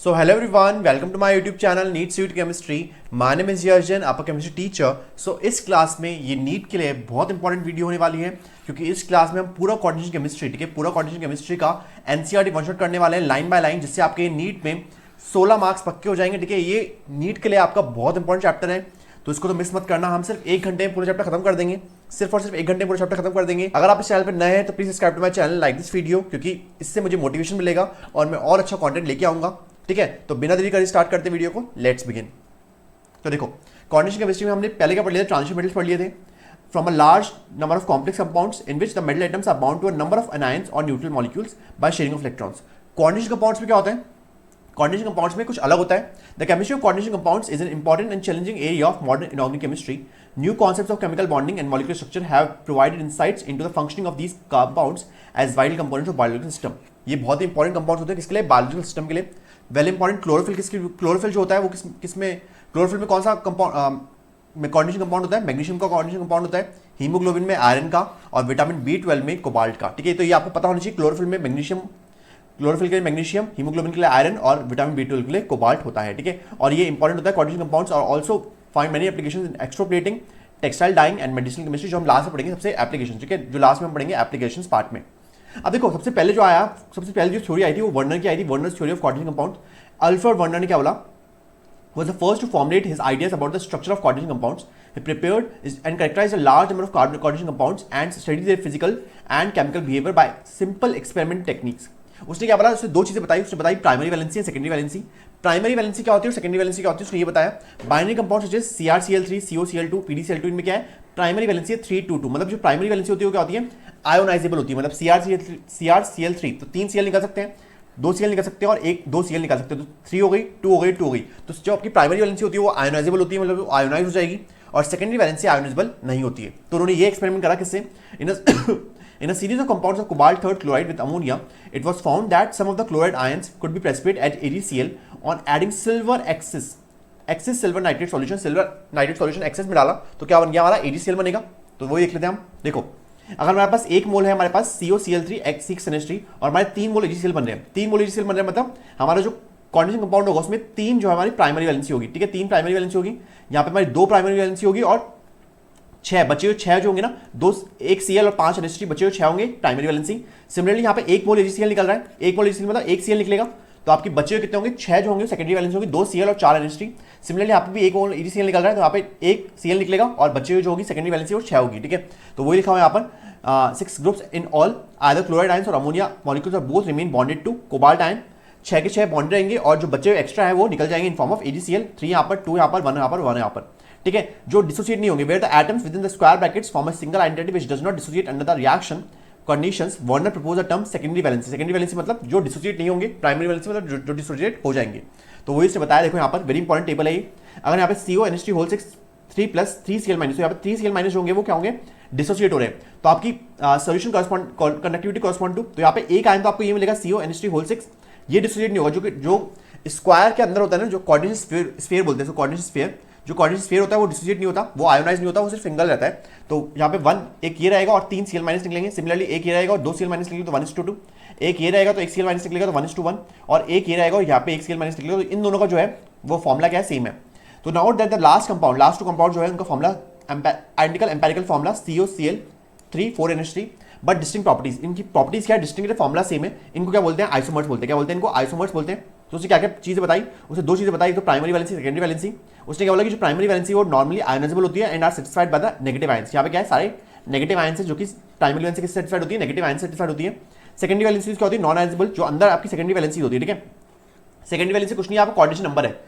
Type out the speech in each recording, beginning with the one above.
So hello everyone, welcome to my YouTube channel NEET Sweet Chemistry. My name is Yarjan, आपका chemistry teacher. सो इस class में ये NEET के लिए बहुत इंपॉर्टेंट वीडियो होने वाली है क्योंकि इस क्लास में हम पूरा कोऑर्डिनेशन केमिस्ट्री, ठीक है, पूरा कोऑर्डिनेशन केमिस्ट्री का एनसीईआरटी वन शॉट करने वाले हैं लाइन बाय लाइन, जिससे आपके नीट में 16 मार्क्स पक्के हो जाएंगे. ठीक है, ये नीट के लिए आपका बहुत इंपॉर्टेंट चैप्टर है, तो इसको तो मिस मत करना. हम सिर्फ 1 घंटे में पूरा चैप्टर खत्म कर देंगे, सिर्फ और सिर्फ 1 घंटे में पूरा चैप्टर खत्म कर देंगे. अगर आप इस चैनल पर नए हैं तो please subscribe to my channel, like this video, क्योंकि इससे मुझे मोटिवेशन मिलेगा और मैं और अच्छा कंटेंट लेके आऊंगा. ठीक है, तो बिना देरी कर स्टार्ट करते वीडियो को. Let's begin. तो देखो, कोऑर्डिनेशन केमिस्ट्री में हमने पहले क्या पढ़ लिया था, ट्रांजिशन मेटल्स पढ़ लिए थे. From a large number of complex compounds in which the metal atoms are bound to a number of anions और neutral molecules by sharing of electrons. Coordination compounds में क्या होता है? कोऑर्डिनेशन कंपाउंड्स में कुछ अलग होता है. The chemistry of coordination compounds is an important and challenging area of modern inorganic chemistry. New concepts of chemical bonding and molecular structure have provided insights into the functioning of these compounds as vital components of biological system. ये बहुत ही important compounds होते हैं किसके लिए? Biological system के लिए. Well important chlorophyll chlorophyll जो होता है वो किसमें क्लोरोफिल में कौन सा कंपाउंड कोऑर्डिनेशन कंपाउंड होता है? मैग्नीशियम का कोऑर्डिनेशन कंपाउंड होता है. हीमोग्लोबिन में आयरन का और विटामिन B12 में कोबाल्ट का. ठीक है, तो ये आपको पता होना चाहिए. क्लोरोफिल में मैग्नीशियम, क्लोरोफिल के लिए मैग्नीशियम, हीमोग्लोबिन के लिए आयरन और विटामिन B12 के लिए कोबाल्ट होता है. ठीक है, और ये इंपॉर्टेंट होता है कोऑर्डिनेशन कंपाउंड्स और also find many applications in electroplating, textile dyeing and medicinal chemistry, जो हम लास्ट में पढ़ेंगे सबसे एप्लीकेशन. ठीक है, जो लास्ट में हम पढ़ेंगे एप्लीकेशंस पार्ट में. अब देखो, सबसे पहले जो थ्योरी आई थी वो वर्नर की आई थी, Werner's theory of coordination compound. Alfred Werner ने क्या बोला? Was the first to formulate his ideas about the structure of coordination compounds. He prepared and characterized a large number of coordination compounds and studied their physical and chemical behavior by simple experiment techniques. उसने क्या बोला? उसने दो चीजें बताई. उसने बताई primary valency and secondary valency. Primary valency क्या होती है और सेकेंडरी वैलेंसी क्या होती है उसने ये बताया. Binary compound such as CrCl3, COCl2, PdCl2, इनमें क्या है? प्राइमरी वैलेंसी है 322. मतलब जो प्राइमरी वैलेंसी होती है वो क्या होती है? आयोनाइजेबल होती है. मतलब CrCl3 तो 3 Cl निकल सकते हैं, 2 Cl निकल सकते हैं और 2 Cl निकल सकते हैं. तो 3 हो गई, 2 हो गई, 2 हो गई. तो जो आपकी प्राइमरी वैलेंसी होती है वो आयोनाइजेबल होती है, मतलब वो आयोनाइज हो जाएगी. और सेकेंडरी वैलेंसी आयोनाइजेबल नहीं होती है. तो उन्होंने ये एक्सपेरिमेंट करा किससे? In a series of compounds of cobalt third chloride with ammonia, it was found that some of the chloride ions could be precipitate at AgCl on adding silver excess silver nitrate solution excess में डाला तो क्या बन गया हमारा? AgCl बनेगा. तो वो देख लेते हैं हम. देखो, अगर हमारे पास 1 मोल है, हमारे पास COCl3 6NH3 और हमारे 3 मोल AgCl बन रहे हैं. 3 मोल AgCl बन रहे हैं मतलब हमारा जो कोऑर्डिनेशन कंपाउंड होगा उसमें 3 जो है हमारी प्राइमरी वैलेंसी होगी. ठीक है, 3 प्राइमरी वैलेंसी होगी. यहाँ पे हमारी 2 प्राइमरी वैलेंसी होगी और 6 बचे हुए 6 जो होंगे ना, 1 Cl और 5 NH3 बचे हुए 6 होंगे प्राइमरी वैलेंसी. सिमिलरली यहाँ पे 1 मोल AgCl निकल रहा है. 1 मोल AgCl मतलब 1 Cl निकलेगा, तो आपकी बचे हुए कितने होंगे? 6 जो होंगे सेकेंडरी वैलेंसी होगी, 2 Cl और 4 NH3. सिमिलरली यहाँ पे भी 1 मोल AgCl निकल रहा है, तो यहाँ पे 1 Cl निकलेगा और बचे हुए जो होगी सेकेंडरी वैलेंसी वो 6 होगी. ठीक है, तो वही लिखा हुआ है यहाँ पर 6 groups in all either chloride ions और ammonia molecules are both remain bonded to cobalt ion. 6 के 6 बॉन्डेड रहेंगे और जो बचे हुए एक्स्ट्रा है वो निकल जाएंगे इन फॉर्म ऑफ AgCl. 3 यहाँ पर, 2 यहाँ पर, 1 यहाँ पर, 1 यहाँ पर. ठीक है, जो डिसोसिएट नहीं होंगे. Where the atoms within the square brackets form a single identity which does not dissociate under the reaction conditions. Werner propose a term secondary valency. Secondary valency मतलब जो डिसोसिएट नहीं होंगे, प्राइमरी वैलेंसी मतलब जो dissociate हो जाएंगे. तो वही इसने बताया. देखो यहाँ पर वेरी इंपॉर्टेंट टेबल है ये. अगर यहाँ पे CONH3 whole 6 3 plus 3 Cl minus, तो यहाँ पे 3 Cl माइनस होंगे वो क्या होंगे? डिसोसिएट हो रहे हैं. तो आपकी सोल्यूशन कंडक्टिविटी कॉरस्पॉन्ड टू, तो यहाँ पे एक आयन तो आपको ये मिलेगा CONH3 होल 6, ये डिसोसिएट नहीं होगा. जो स्क्वायर के अंदर होता है ना, जो कोऑर्डिनेशन स्फीयर बोलते हैं, कोऑर्डिनेशन स्फीयर, जो कोऑर्डिनेशन स्फीयर होता है वो डिसोसिएट नहीं होता, वो आयोनाइज नहीं होता, वो सिर्फ सिंगल रहता है. तो यहाँ पे 1 एक ये रहेगा और 3 Cl माइनस निकलेंगे. सिमिलरली एक ये रहेगा और 2 Cl माइनस निकलेंगे तो 1:2. एक ये रहेगा तो 1 Cl माइनस निकलेगा तो 1:1 और एक ये रहेगा और यहाँ पे 1 Cl माइनस निकलेगा. तो इन दोनों का जो है वो फॉर्मुला क्या है? सेम है. तो now that the last 2 compound जो है उनका formula identical empirical formula COCl3 4NH3 but distinct properties. इनकी प्रॉपर्टीज क्या है? डिस्टिंक्ट, फॉर्मुला सेम है. इनको क्या बोलते हैं? आइसोमर्स बोलते हैं. क्या बोलते हैं इनको? आइसोमर्स बोलते हैं. तो उसने क्या क्या चीजें बताई? उसे 2 चीजें बताई. तो प्राइमरी वैलेंसी, सेकेंडरी वैलेंसी. उसने क्या बोला कि जो प्राइमरी वैलेंसी वो नॉर्मली आयोनाइजेबल होती है and are satisfied by the negative ions. यहाँ पे क्या है? सारे नेगेटिव आयंस है जो कि प्राइमरी वैलेंसी किससे सेटिस्फाइड होती है? नेगेटिव आयंस से सेटिस्फाइड होती है. सेकेंडरी वैलेंसी क्या होती है? नॉन आयोनाइजेबल, जो अंदर आपकी सेकेंडरी वैलेंसी होती है. ठीक है, सेकेंडरी वैलेंसी कुछ नहीं, आपका कोऑर्डिनेशन नंबर है.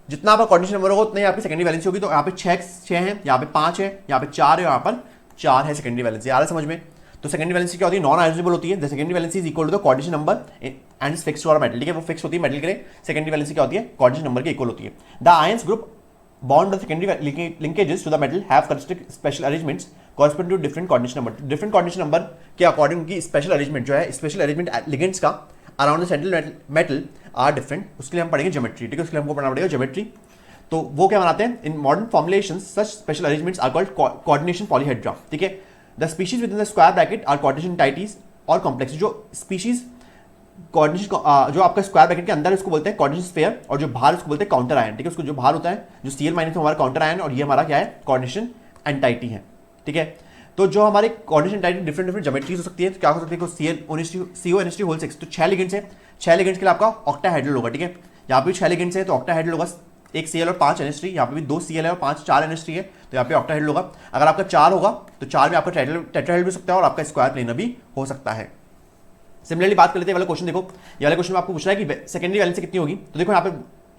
जितना आपका कोऑर्डिनेशन नंबर होगा उतना ही आपकी सेकेंडरी वैलेंसी होगी. तो यहाँ पे 6 है, यहाँ पे 5 है, यहाँ पे 4 है, यहाँ पर 4 है सेकेंडरी वैलेंसी. आ रहा है समझ में? तो सेकेंडरी वैलेंसी क्या होती है? नॉन आयोनाइजेबल होती है. The secondary valency is equal to the coordination number and is fixed for metal. ठीक है, वो फिक्स होती है मेटल के लिए. सेकेंडरी वैलेंसी क्या होती है? कोऑर्डिनेशन नंबर के इक्वल होती है. The ions group bond the secondary linkages to the metal have construct special arrangements corresponding to different coordination number. Different coordination number के अकॉर्डिंग की स्पेशल अरेंजमेंट जो है, स्पेशल अरेंजमेंट लिगेंड्स का around the central metal are different. उसके लिए हम पढ़ेंगे geometry. ठीक है, उसके लिए हमको पढ़ना पड़ेगा ज्योमेट्री. तो वो क्या बनाते हैं? In modern formulations such special arrangements are called coordination polyhedra. ठीक है, the species within the square bracket are coordination entities और कॉम्प्लेक्स. जो स्पीशीज कोऑर्डिनेशन जो आपका स्क्वायर ब्रैकेट के अंदर है उसको बोलते हैं कोऑर्डिनेशन स्फीयर, और जो बाहर उसको बोलते हैं काउंटर आयन, ठीक है। उसको जो बाहर होता है जो Cl माइनस हमारा काउंटर आयन, और ये हमारा क्या है कोऑर्डिनेशन एंटाइटी है, ठीक है। तो जो हमारे coordination entity different different geometries हो सकती है, तो क्या हो सकती है CONH3 होल 6, तो 6 लिगेंड्स है, 6 लिगेंड्स के लिए आपका ऑक्टाहेड्रल होगा, ठीक है। यहाँ पे 6 लिगेंड्स है तो ऑक्टाहेड्रल होगा, एक Cl और 5 NH3, यहाँ पे भी 2 Cl है और 4 NH3 है, तो यहाँ पे ऑक्टाहेड्रल होगा। अगर आपका 4 होगा तो 4 में आपका टेट्राहेड्रल भी हो सकता है और आपका स्क्वायर प्लेनर भी हो सकता है। सिमिलरली बात कर लेते हैं वाला क्वेश्चन, देखो ये वाला क्वेश्चन में आपको पूछ रहा है कि सेकेंडरी वैलेंसी कितनी होगी, तो देखो यहाँ पे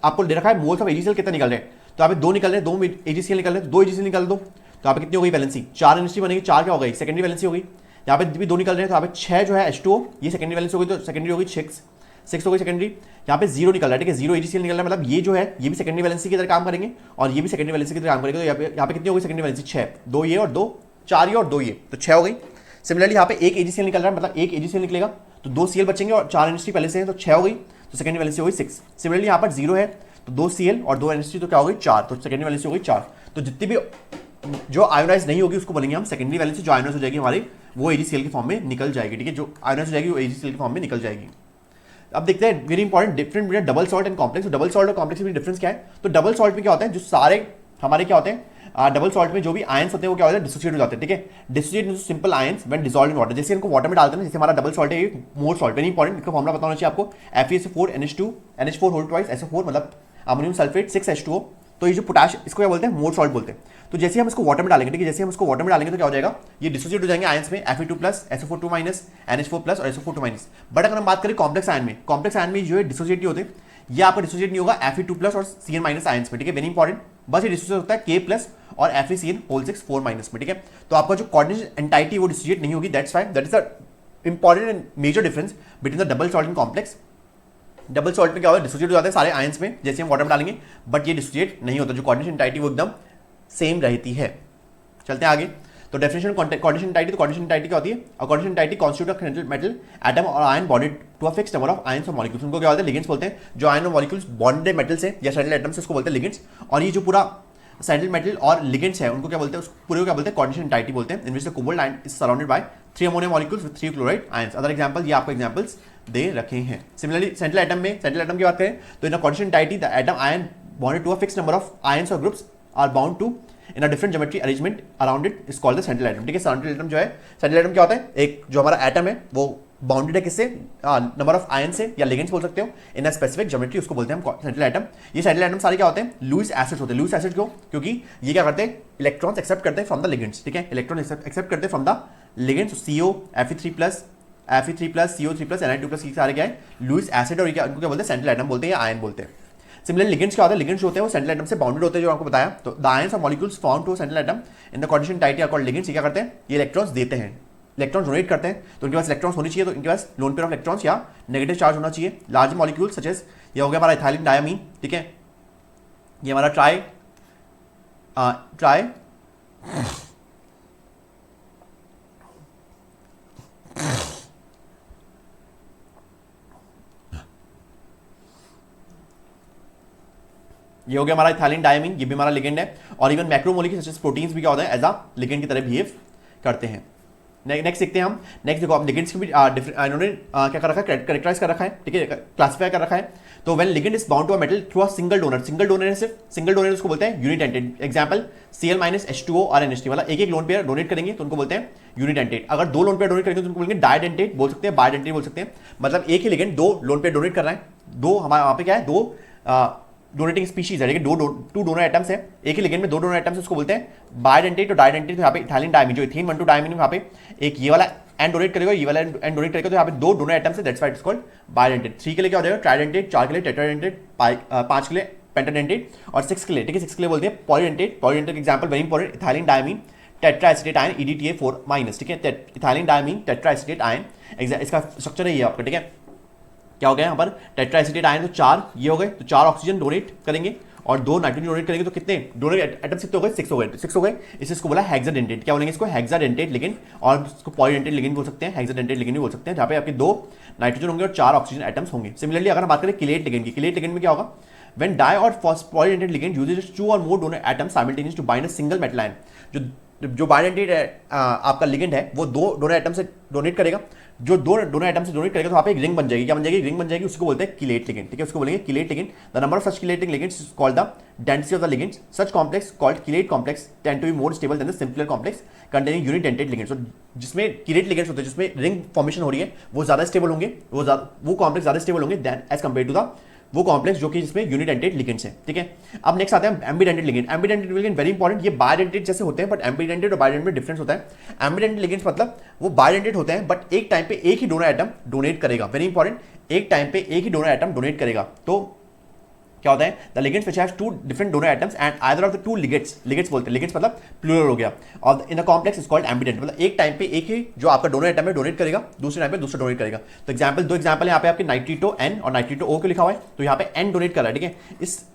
आपको दे रखा है मोल्स ऑफ AgCl कितना निकल रहे हैं, तो यहाँ पे 2 निकल रहे हैं, 2 AgCl निकल रहे हैं, 2 AgCl निकाल दो, तो यहाँ पे कितनी हो गई वैलेंसी, 4 NH3 बनेगी, 4 क्या हो गई सेकेंडरी वैलेंसी हो गई। यहाँ पे भी 2 निकल रहे हैं, तो यहाँ पे 6 जो है H2O ये सेकेंडरी वैलेंसी हो गई, तो सेकेंडरी हो गई 6 हो गई सेकेंडरी। यहाँ पे 0 निकल रहा है, ठीक है, 0 AgCl निकल रहा है, मतलब ये जो है ये भी सेकेंडरी वैलेंसी की तरह काम करेंगे और ये भी सेकेंडरी वैलेंसी की तरह काम करेंगे। तो यहाँ पे कितनी हो गई सेकेंडरी वैलेंसी 6, 2 ये और 2 4 ये और 2 ये, तो 6 हो गई। सिमिलरली यहाँ पे 1 AgCl निकल रहा है, मतलब 1 AgCl निकलेगा तो 2 Cl बचेंगे और 4 NH3 पहले से हैं, तो 6 हो गई, तो सेकेंडरी वैलेंसी हो गई 6। सिमिलरली यहाँ पर 0 है तो 2 Cl और 2 NH3, तो क्या हो गई 4, तो सेकेंडरी वैलेंसी हो गई 4। तो जितनी भी जो आयोनाइज नहीं होगी उसको बोलेंगे हम सेकेंडरी वैलेंसी, जो आयोनाइज हो जाएगी हमारी वो AgCl के फॉर्म में निकल जाएगी, ठीक है, जो आयोनाइज हो जाएगी वो AgCl के फॉर्म में निकल जाएगी। अब देखते हैं very important different between double salt and complex. Double salt और कॉम्प्लेक्स में डिफरेंस क्या है, तो डबल सॉल्ट में क्या होता है, जो सारे हमारे क्या होते हैं डबल सॉल्ट में जो भी आयंस होते हैं वो क्या होते हैं डिसोसिएट हो जाते हैं, ठीक है। Dissociate into simple ions when dissolved in water, जैसे इनको वाटर में डालते हैं, जैसे हमारा डबल सॉल्ट है ये मोर सॉल्ट, वेरी इंपॉर्टेंट, इसका फॉर्मूला पता होना चाहिए आपको, FeSO4 NH2 NH4 whole twice SO4 मतलब अमोनियम सल्फेट 6 H2O। तो ये जो पोटाश इसको क्या बोलते हैं मोर सॉल्ट बोलते हैं। तो जैसे हम इसको वाटर में डालेंगे, ठीक है, जैसे हम इसको वाटर में डालेंगे तो क्या हो जाएगा, ये डिसोसिएट हो जाएंगे आयंस में Fe2 plus SO4 2 minus NH4 plus और SO4 2 माइनस। बट अगर हम बात करें कॉम्प्लेक्स आयन में, कॉम्प्लेक्स आयन में जो है डिसोसिएट नहीं होते, ये आपका डिसोसिएट नहीं होगा Fe2 प्लस और Cn माइनस आयंस में, ठीक है, वेरी इंपॉर्टेंट। बस ये डिसोसिएट होता है K प्लस और FeCN होल 6 4 माइनस में, ठीक है। तो आपका जो कोऑर्डिनेशन एंटाइटी वो डिसोसिएट नहीं होगी, that's why that is the important and major difference between the double salt and complex. Double salt में क्या होता है डिसोसिएट हो जाते हैं सारे आयंस में जैसे हम वाटर में डालेंगे, बट ये डिसोसिएट नहीं होता, जो कोऑर्डिनेशन एंटाइटी वो एकदम सेम रहती है। चलते हैं आगे, तो डेफिनेशन कोऑर्डिनेशन एंटाइटी, तो कोऑर्डिनेशन एंटाइटी क्या होती है, और coordination entity constitute of metal atom और ion bonded to a fixed number of ions और मॉलिक्यूल्स, उनको क्या होते हैं लिगेंड्स बोलते हैं। जो आयन और मॉलिक्यूल्स बॉन्डेड मेटल से या सैटेलाइट एटम से उसको बोलते हैं लिगेंड्स, और ये जो पूरा सैटेलाइट मेटल और लिगेंड्स है उनको क्या बोलते हैं, उस पूरे को क्या बोलते हैं कोऑर्डिनेशन एंटाइटी बोलते हैं। In which the cobalt ion is surrounded by 3 ammonium molecules with 3 chloride ions. Other example, ये आपको एग्जांपल्स दे रखे हैं। सिमिलरली सेंट्रल एटम में, सेंट्रल एटम की बात करें तो in coordination entity the atom ion bonded to a fixed number of ions और groups are bound to in a different geometry arrangement around it is called the central atom, ठीक है। Central atom जो है, central atom क्या होता है, एक जो हमारा एटम है वो बाउंडेड है किससे, नंबर ऑफ आयन से या लिगेंड्स बोल सकते हो इन अ स्पेसिफिक ज्योमेट्री, उसको बोलते हैं हम सेंट्रल एटम। ये सेंट्रल एटम सारे क्या होते हैं लुईस एसिड्स होते हैं। लुईस एसिड क्यों, क्योंकि ये क्या करते हैं इलेक्ट्रॉन्स एक्सेप्ट करते हैं फ्रॉम द लिगेंड्स, ठीक है, इलेक्ट्रॉन एक्सेप्ट करते हैं from the ligands. CO Fe3 plus CO3 plus Na2 plus, ये सारे क्या है लुईस एसिड, और इनको क्या बोलते हैं सेंट्रल एटम बोलते हैं या आयन बोलते हैं। सिमिलरली लिगेंड्स क्या होते हैं, लिगेंड्स होते हैं वो सेंट्रल एटम से बाउंडेड होते हैं, जो आपको बताया। तो द आयंस और molecules found to central atom in the coordination entity are called ligands. ये क्या करते हैं, ये इलेक्ट्रॉन्स देते हैं, इलेक्ट्रॉन्स डोनेट करते हैं, तो उनके पास इलेक्ट्रॉन्स होनी चाहिए, तो इनके पास लोन पेयर ऑफ इलेक्ट्रॉन्स या नेगेटिव चार्ज होना चाहिए। लार्ज मॉलिक्यूल सच एज ये हो गया हमारा इथाइलिन डायमीन, ठीक है, ये हमारा ट्राई ये हो गया हमारा इथाइलिन डायमीन, ये भी हमारा लिगेंड है। और इवन मैक्रोमोलिक्यूल्स जैसे प्रोटीन्स भी क्या होते हैं एज अ लिगेंड की तरह बिहेव करते हैं। नेक्स्ट देखते हैं हम, नेक्स्ट देखो आप लिगेंड्स की भी इन्होंने क्या कर रखा है, कैरेक्टराइज कर रखा है, ठीक है, क्लासिफाई कर रखा है। तो when ligand is bound to a metal through a single donor, single donor है सिर्फ, सिंगल डोनर उसको बोलते हैं unidentate. Example Cl minus H2O और NH3, मतलब एक लोन पेयर डोनेट करेंगे तो उनको बोलते हैं यूनिडेंटेड। अगर 2 लोन पेयर डोनेट करेंगे तो उनको बोलेंगे डाइडेंटेड बोल सकते हैं, बाइडेंटेड बोल सकते हैं। मतलब एक ही लिगेंड 2 लोन पेयर डोनेट कर रहा है, 2 हमारे वहां पे क्या है 2 डोनेटिंग स्पीशीज है, लेकिन 2 डोनर एटम्स है, एक ही लिगेंड में 2 डोनर एटम्स, उसको बोलते हैं बाइडेंटेड। तो डाइडेंटेड, तो यहाँ पे इथाइलिन डायमीन जो इथेन 1,2 डायमीन, यहाँ पे एक ये वाला एंड डोनेट करेगा, ये वाला एंड डोनेट करेगा, तो यहाँ पे 2 डोनर एटम्स है, that's why it's called bidentate. 3 के लिए क्या हो जाएगा ट्राइडेंटेड, 4 के लिए टेट्राडेंटेड, 5 के लिए पेंटाडेंटेड और 6 के लिए, ठीक है, 6 के लिए बोलते हैं polydentate. Polydentate example very important, ethylene diamine tetra acetate ion EDTA4 minus, ठीक है, ethylene diamine tetra acetate ion, इसका स्ट्रक्चर है ये आपका, ठीक है। क्या हो गया यहाँ पर टेट्रा एसिटेट आयन, तो 4 ये हो गए, तो 4 ऑक्सीजन डोनेट करेंगे और 2 नाइट्रोजन डोनेट करेंगे, तो कितने डोनेट एटम्स कितने हो गए 6 हो गए, 6 हो गए। इसको बोला हेक्साडेंटेट, क्या बोलेंगे इसको हेक्साडेंटेट लिगेंड, और इसको पॉलीडेंटेट लिगेंड बोल सकते हैं, हेक्साडेंटेट लिगेंड भी बोल सकते हैं, जहाँ पे आपके 2 नाइट्रोजन होंगे और 4 ऑक्सीजन एटम्स होंगे। सिमिलरली अगर हम बात करें किलेट लिगेंड की, किलेट लिगेंड में क्या होगा, व्हेन डाई और पॉलीडेंटेट लिगेंड यूजेस 2 और more donor atoms simultaneous to bind a single metal ion, जो बाइडेंटेड आपका लिगेंड है वो 2 डोनर एटम से डोनेट करेगा, जो दो दोनों एटम से डोनेट करेगा तो वहाँ पे एक रिंग बन जाएगी। क्या बन जाएगी? रिंग बन जाएगी। उसको बोलते हैं किलेट लिगेंड। ठीक है, उसको बोलेंगे chelate ligand. The number of such chelating ligands is called the density of the ligands. Such complex called chelate complex tend to be more stable than the simpler complex containing unidentate ligands. तो जिसमें chelate ligands होते हैं, जिसमें ring formation हो रही है, वो ज्यादा स्टेबल होंगे, वो कॉम्प्लेक्स ज्यादा स्टेबल होंगे then as compare to the वो कॉम्प्लेक्स जो कि जिसमें यूनिडेंटेड लिगेंड्स हैं। ठीक है, अब नेक्स्ट आते हैं ambidentate ligand. एम्बीडेंटेड ligand very important, ये बायडेंटेड जैसे होते हैं बट एम्बीडेंटेड और बायडेंटेड में डिफरेंस होता है। एम्बीडेंटेड लिगेंड्स मतलब वो बायडेंटेड होते हैं बट एक टाइम पे एक ही डोनर एटम डोनेट करेगा। वेरी इंपॉर्टेंट, एक टाइम पे एक ही डोनर एटम डोनेट करेगा। तो क्या होता है? The ligands which have two different donor atoms and either of the two ligands, ligands बोलते हैं, लिगेंड्स मतलब प्लूरल हो गया, और in the complex is called ambidentate, मतलब एक टाइम पे एक ही जो आपका डोनर एटम है डोनेट करेगा, दूसरे टाइम पे दूसरा डोनेट करेगा। तो एग्जांपल, दो एग्जांपल यहाँ पे आपके नाइट्रिटो एन और नाइट्रिटो ओ को लिखा हुआ है, तो यहाँ पे एन डोनेट कर रहा है। ठीक है,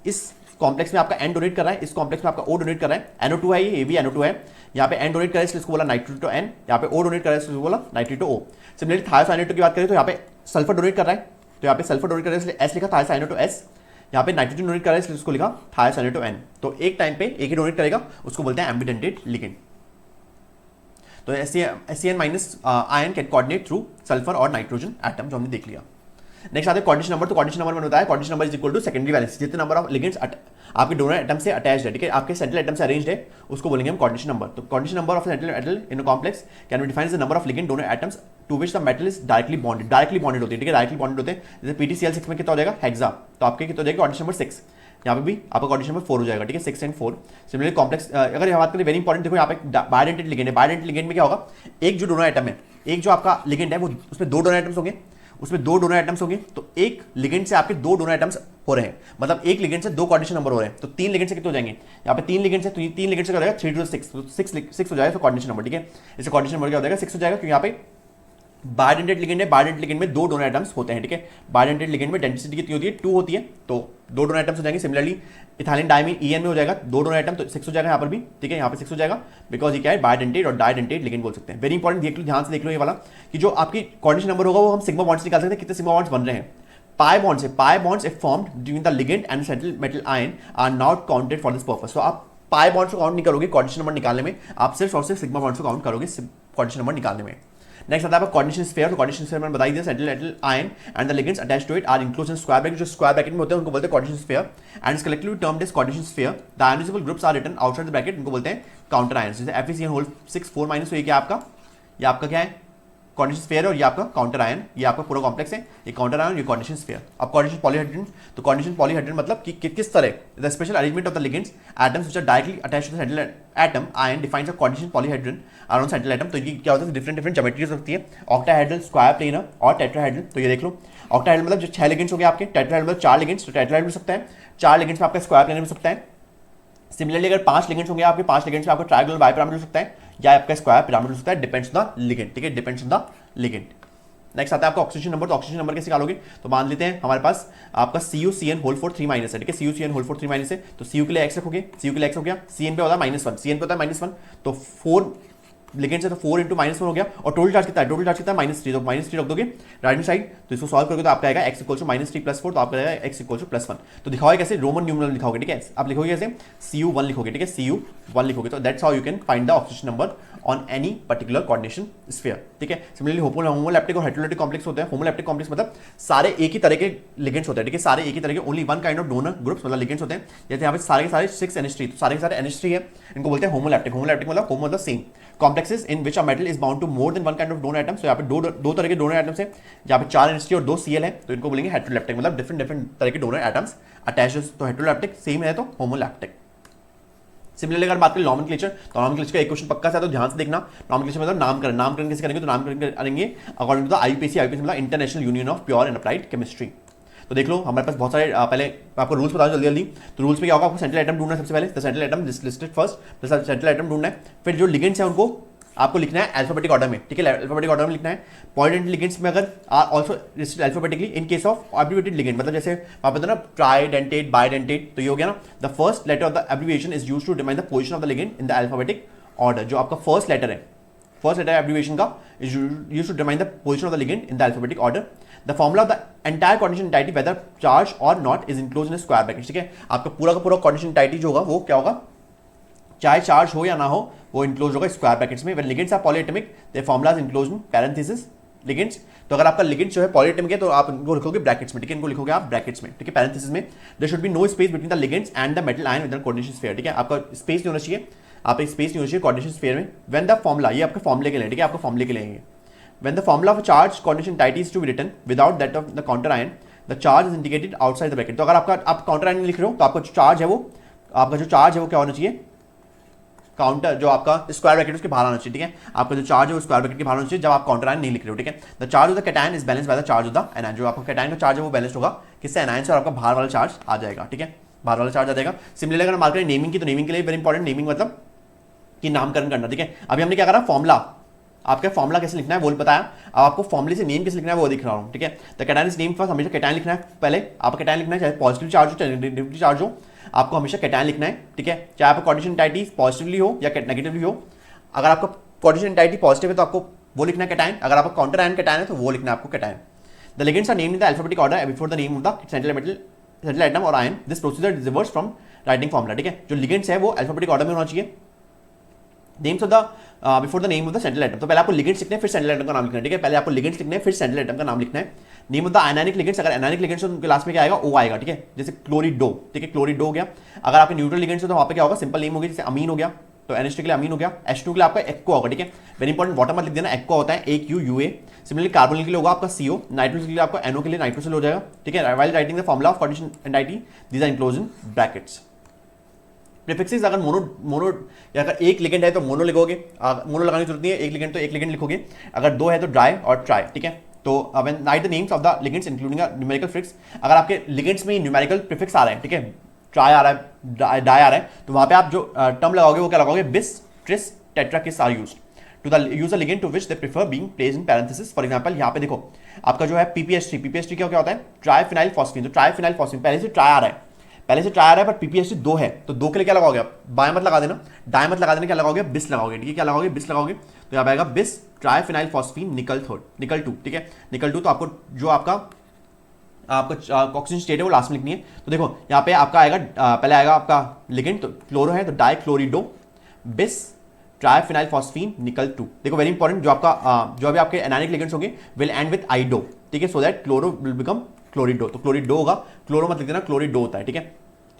इस कॉम्प्लेक्स में आपका एन डोनेट कर रहा है, इस कॉम्प्लेक्स में आपका ओ डोनेट कर रहा है। NO2 है, ये भी NO2 है। यहाँ पे एन डोनेट कर रहा है इसलिए इसको बोला नाइट्रिटो एन, यहाँ पे ओ डोनेट कर रहा है इसलिए बोला नाइट्रिटो ओ। सिमिलरली थायोसाइनेटो की बात करें तो यहाँ पे सल्फर डोनेट कर रहा है, तो यहाँ पे सल्फर डोनेट कर रहा है इसलिए एस लिखा, थायोसाइनेटो एस। यहाँ पे नाइट्रोजन डोनेट कर रहा है इसलिए उसको लिखा थायोसाइनेटो एन। तो एक टाइम पे एक ही डोनेट करेगा, उसको बोलते हैं एम्बीडेंटेड लिगेंड। तो SCN minus ion can coordinate through sulphur और नाइट्रोजन एटम, जो हमने देख लिया। नेक्स्ट आते हैं कोऑर्डिनेशन नंबर। तो कोऑर्डिनेशन नंबर मैंने बताया, coordination number is equal to secondary valence, जितने नंबर ऑफ लिगेंड्स आपके डोनर एटम से अटैच्ड है, ठीक है, आपके सेंट्रल एटम से अरेंज्ड है, उसको बोलेंगे हम कोऑर्डिनेशन नंबर। तो coordination number of central atom in a complex can be defined as the number of ligand donor atoms to which the metal is directly bonded. Directly bonded होते हैं, ठीक है, डायरेक्टली बॉन्डेड होते हैं। जैसे PTCl6 में कितना हो जाएगा? हेक्सा, तो आपके कितना हो जाएगा? Coordination number 6। यहाँ पे भी आपका कोऑर्डिनेशन नंबर 4 हो जाएगा, ठीक है, 6 एंड 4। सिमिलरली कॉम्प्लेक्स अगर यहाँ बात करें, वेरी इंपॉर्टेंट, देखो यहाँ पे बायडेंटेड लिगेंड है। बायडेंटेड लिगेंड में क्या होगा? एक जो डोनर एटम है, एक जो आपका लिगेंड है, वो उसमें दो डोनर एटम्स होंगे, उसमें दो डोनर एटम्स होंगे, तो एक लिगेंड से आपके दो डोनर एटम्स हो रहे हैं, मतलब एक लिगेंड से दो कोऑर्डिनेशन नंबर हो रहे हैं, तो तीन लिगेंड से कितने हो जाएंगे? यहाँ पे तीन लिगेंड से, तो तीन लिगेंड से क्या हो जाएगा? 3 to 6, तो 6 हो जाएगा, तो कोऑर्डिनेशन नंबर, ठीक है, इससे कोऑर्डिनेशन नंबर क्या हो जाएगा? 6 हो जाएगा, क्योंकि यहाँ पे बायडेंटेड लिगेंड है। बायडेंटेड लिगेंड में दो डोनर एटम्स होते हैं, ठीक है, बायडेंटेड लिगेंड में डेंसिटी कितनी होती है? 2 होती है, तो दो डोनर एटम्स हो जाएंगे। सिमिलरली इथाइलिन डायमीन EN में हो जाएगा दो डोनर एटम, तो 6 हो जाएगा यहाँ पर भी, ठीक है, यहाँ पे 6 हो जाएगा, बिकॉज ये क्या है? बायडेंटेड और डायडेंटेड लिगेंड बोल सकते हैं। वेरी इंपॉर्टेंट, देख लो, ध्यान से देख लो ये वाला, कि जो आपकी कोऑर्डिनेशन नंबर होगा वो हम सिग्मा बॉन्ड्स निकाल सकते हैं, कितने सिग्मा बॉन्ड्स बन रहे हैं। पाई बॉन्ड्स है, pi bonds if formed during the ligand and central metal ion are not counted for this purpose. तो आप पाई बॉन्ड्स को काउंट नहीं करोगे कोऑर्डिनेशन नंबर निकालने में, आप सिर्फ और सिर्फ सिग्मा बॉन्ड्स को काउंट करोगे कोऑर्डिनेशन नंबर निकालने में। नेक्स्ट आता है आपका कोऑर्डिनेशन स्फीयर। तो कोऑर्डिनेशन स्फीयर मैंने बताई दिया, central metal ion and the ligands attached to it are enclosed in square bracket. जो स्क्वायर ब्रैकेट में होते हैं उनको बोलते हैं coordination sphere, and is collectively termed as coordination sphere. The ionisable groups are written outside the bracket, उनको बोलते हैं काउंटर आयंस। जैसे FeCN6 4-, तो ये क्या आपका, ये आपका क्या है? कोऑर्डिनेशन स्फीयर, और ये आपका काउंटर आयन, ये आपका पूरा कॉम्प्लेक्स है, ये काउंटर आयन, ये कोऑर्डिनेशन स्फीयर। अब कोऑर्डिनेशन पॉलीहेड्रन, तो कोऑर्डिनेशन पॉलीहेड्रन मतलब कि किस तरह the special arrangement of the ligands atoms which are directly attached to the central atom ion defines a coordination polyhedron around central atom. तो ये क्या होता है? डिफरेंट ज्योमेट्रीज होती है, ऑक्टाहेड्रल, स्क्वायर प्लेनर और टेट्राहेड्रल। तो ये देख लो, ऑक्टाहेड्रल मतलब जो 6 लिगेंड्स हो गए आपके, टेट्राहेड्रल मतलब 4 लिगेंड्स, तो टेट्राहेड्रल मिल सकता है, 4 लिगेंड्स में आपका स्क्वायर प्लेनर मिल सकता है। सिमिलरली अगर 5 लिगेंड्स होंगे आपके, 5 लिगेंड्स में आपका ट्रायंगुलर बाइपिरामिड हो सकता है, या आपका स्क्वायर पिरामिड हो सकता है, डिपेंड्स ऑन द लिगेंड, ठीक है, depends on the ligand. Next आता है आपका ऑक्सीजन नंबर। तो ऑक्सीजन नंबर कैसे निकालोगे? तो मान लेते हैं हमारे पास आपका CuCN3- है, ठीक है, CuCN3- है, तो Cu के लिए x रखोगे, Cu के लिए x हो गया, Cn पे होता है -1, Cn पे होता है -1, तो 4 लिगेंड से, तो 4 × -1 हो गया, और टोटल चार्ज कितना है? टोटल चार्ज कितना है? -3, तो -3 रख दोगे राइट हैंड साइड, तो इसको सॉल्व करोगे तो आपका आएगा x = -3 + 4, तो आपका आएगा x = +1। तो दिखाओगे कैसे? रोमन न्यूमरल लिखाओगे, ठीक है, आप लिखोगे कैसे? Cu1 लिखोगे, ठीक है, Cu1 लिखोगे, तो that's how you can find the oxygen number on any particular coordination sphere, ठीक है। सिमिलरली होमोलैप्टिक और हेटेरोलैप्टिक कॉम्प्लेक्स होते हैं। होमोलैप्टिक कॉम्प्लेक्स मतलब सारे एक ही तरह के लिगेंड्स होते हैं, ठीक है, सारे एक ही तरह के, only one kind of donor groups मतलब लिगेंड्स होते हैं। जैसे यहाँ पे सारे के सारे 6 NH3, तो सारे के सारे NH3 है, इनको बोलते हैं होमोलैप्टिक। होमोलैप्टिक मतलब होमो मतलब same, complexes in which a metal is bound to more than one kind of donor atoms. तो यहाँ पे दो तरह के डोनर एटम्स है, जहाँ पे 4 NH3 और 2 Cl है, तो इनको बोलेंगे हेटेरोलैप्टिक, मतलब डिफरेंट तरह के डोनर एटम्स अटैच्ड। तो हेटेरोलैप्टिक सेम है, तो होमोलैप्टिक। सिमिलरली अगर बात करें नॉमेनक्लेचर, तो नॉमेनक्लेचर का एक क्वेश्चन पक्का सा है, तो ध्यान से देखना। नॉमेनक्लेचर मतलब नामकरण, नामकरण कैसे करेंगे? तो नामकरण करेंगे अकॉर्डिंग टू द IUPAC मतलब international union of pure and applied chemistry. तो देख लो हमारे पास बहुत सारे, पहले आपको रूल्स बता दो जल्दी। तो रूल्स में क्या होगा? आपको सेंट्रल एटम ढूंढना है सबसे पहले, तो central atom listed first, central atom ढूंढना है, फिर जो लिगेंड्स है उनको आपको लिखना है अल्फाबेटिक ऑर्डर में, ठीक है, अल्फाबेटिक ऑर्डर में लिखना है। पॉइंट लिगेंड्स में अगर are also listed alphabetically in case of abbreviated ligand, मतलब जैसे आप बताओ ना ट्राइडेंटेट, बाइडेंटेट, तो ये हो गया ना, the first letter of the abbreviation is used to determine the position of the ligand in the alphabetic order. जो आपका फर्स्ट लेटर है, फर्स्ट लेटर एब्रिविएशन का is used to determine the position of the ligand in the alphabetic order. The formula of the entire coordination entity whether charge और not is enclosed in square bracket, ठीक है। आपका पूरा का पूरा coordination entity जो होगा वो क्या होगा? चाहे चार्ज हो या ना हो, वो इनक्लोज होगा स्क्वायर ब्रैकेट्स में। When ligands are polyatomic their formula is enclosed in parenthesis ligands. तो अगर आपका लिगेंड्स जो है पॉलीएटमिक है तो आप इनको लिखोगे ब्रैकेट्स में, ठीक है, इनको लिखोगे आप ब्रैकेट्स में, ठीक है, पैरेंथेसिस में। There should be no space between the ligands and the metal ion with the coordination sphere, ठीक है, आपका स्पेस नहीं होना चाहिए, आप एक स्पेस नहीं होना चाहिए कोऑर्डिनेशन स्फीयर में। व्हेन द फॉर्मूला, ये आपके फॉर्मूले के लिए, ठीक है, आपका फॉर्मूले के लिए, when the formula of charge coordination entity is to be written without that of the counter ion, the charge is indicated outside the bracket. तो अगर आपका आप काउंटर आयन लिख रहे हो तो आपका जो चार्ज है वो, आपका जो चार्ज है वो क्या होना चाहिए, काउंटर जो आपका स्क्वायर ब्रैकेट उसके बाहर आना चाहिए, ठीक है, आपका जो चार्ज है वो स्क्वायर ब्रैकेट के बाहर आना चाहिए जब आप काउंटर आयन नहीं लिख रहे हो, ठीक है। The charge of the cation is balance by the charge of the anion, जो आपका कैटायन का चार्ज है वो बैलेंस होगा किससे, एनायन से, और आपका बाहर वाला चार्ज आ जाएगा, ठीक है, बाहर वाला चार्ज आ जाएगा। सिमिलरली अगर मार्क करें नेमिंग की, तो नेमिंग के लिए वेरी इंपॉर्टेंट, नेमिंग मतलब कि नामकरण करना, ठीक है। अभी हमने क्या करा, फॉर्मूला, आपका फॉर्मूला कैसे लिखना है वो बताया, अब आपको फॉर्मूले से नेम कैसे लिखना है वो दिख रहा हूँ, ठीक है। The cation is name first, हमेशा कैटायन लिखना है पहले, आप कैटायन लिखना है, चाहे पॉजिटिव चार्ज हो चाहे नेगेटिव चार्ज हो, आपको हमेशा कैटायन लिखना है, ठीक है, चाहे आपका कोऑर्डिनेशन एंटाइटी पॉजिटिवली हो या नेगेटिवली हो। अगर आपका कोऑर्डिनेशन एंटाइटी पॉजिटिव है तो आपको वो लिखना है कैटायन, अगर आपका काउंटर आयन कैटायन है तो वो लिखना है आपको cation. The ligands are named in the alphabetic order before the name of the central metal, central atom और ion, this procedure reverse from writing formula, ठीक है। जो लिगेंड्स है वो अल्फाबेटिक ऑर्डर में होना चाहिए, names of the before the name of the central atom. तो पहले आपको लिगेंड्स लिखने हैं फिर सेंट्रल एटम का नाम लिखना है, ठीक है, पहले आपको लिगेंड्स लिखने हैं फिर सेंट्रल एटम का नाम लिखना है। Name of the ionic ligands, अगर एनायनिक लिगेंड्स हो तो उनके लास्ट में क्या आएगा, ओ आएगा, ठीक है, जैसे क्लोरिडो, ठीक है, क्लोरिडो हो गया। अगर आपके न्यूट्रल लिगेंड्स हो तो वहाँ पे क्या होगा, सिंपल नेम हो गया, जैसे अमीन हो गया, तो NH2 के लिए अमीन हो गया, H2 के लिए आपका एक्वा होगा, ठीक है, वेरी इंपॉर्टेंट, वाटर मत लिख देना, एक्वा होता है AQUA। सिमिलरली कार्बन के लिए होगा आपका CO, नाइट्रोजन के लिए आपका NO के लिए नाइट्रोसिल हो जाएगा, ठीक है। While writing the formula of coordination entity these are enclosed in brackets. Prefixes अगर मोनो या अगर एक लिगेंड है तो मोनो लिखोगे, मोनो लगाने की जरूरत नहीं है, एक लिगेंड तो एक लिगेंड लिखोगे, अगर दो है तो ड्राई और ट्राई, ठीक है। तो when right the names of the ligands including numerical prefix, अगर आपके लिगेंड्स में न्यूमेरिकल प्रीफिक्स आ रहा है, ठीक है, ट्राई आ रहा है, डाई आ रहा है, तो वहां पे आप जो टर्म लगाओगे वो क्या लगाओगे, बिस, ट्रिस, टेट्रा किस are used to the use a ligand to which they prefer being placed in parenthesis. For example यहाँ पे देखो आपका जो है PPH3 क्या होता है, ट्राइफिनाइल फॉस्फीन, तो ट्राइफिनाइल फॉस्फीन पहले से ट्राई आ रहा है, पहले से ट्राई आ रहा है, पर PPH3 दो है, तो दो के लिए क्या लगाओगे आप, बाएं मत लगा देना, दाएं मत लगा देना, क्या लगाओगे, बिस लगाओगे, ठीक है, क्या लगाओगे, बिस लगाओगे, तो यहाँ पे आएगा बिस ट्राइफिनाइल फॉस्फीन निकल 2, ठीक है, निकल 2। तो आपको जो आपका ऑक्सीजन स्टेट है वो लास्ट में लिखनी है। तो देखो यहाँ पे आपका आएगा, पहले आएगा आपका लिगेंड, तो क्लोरो है तो डाई क्लोरिडो बिस ट्राइफिनाइल फॉस्फीन निकल 2। देखो वेरी इंपॉर्टेंट, जो आपका जो अभी आपके एनायनिक लिगेंड्स होंगे विल एंड विद आइडो, ठीक है, so that chloro will become chlorido, तो क्लोरिडो होगा, क्लोरो मत लिख देना, क्लोरिडो होता है, ठीक है।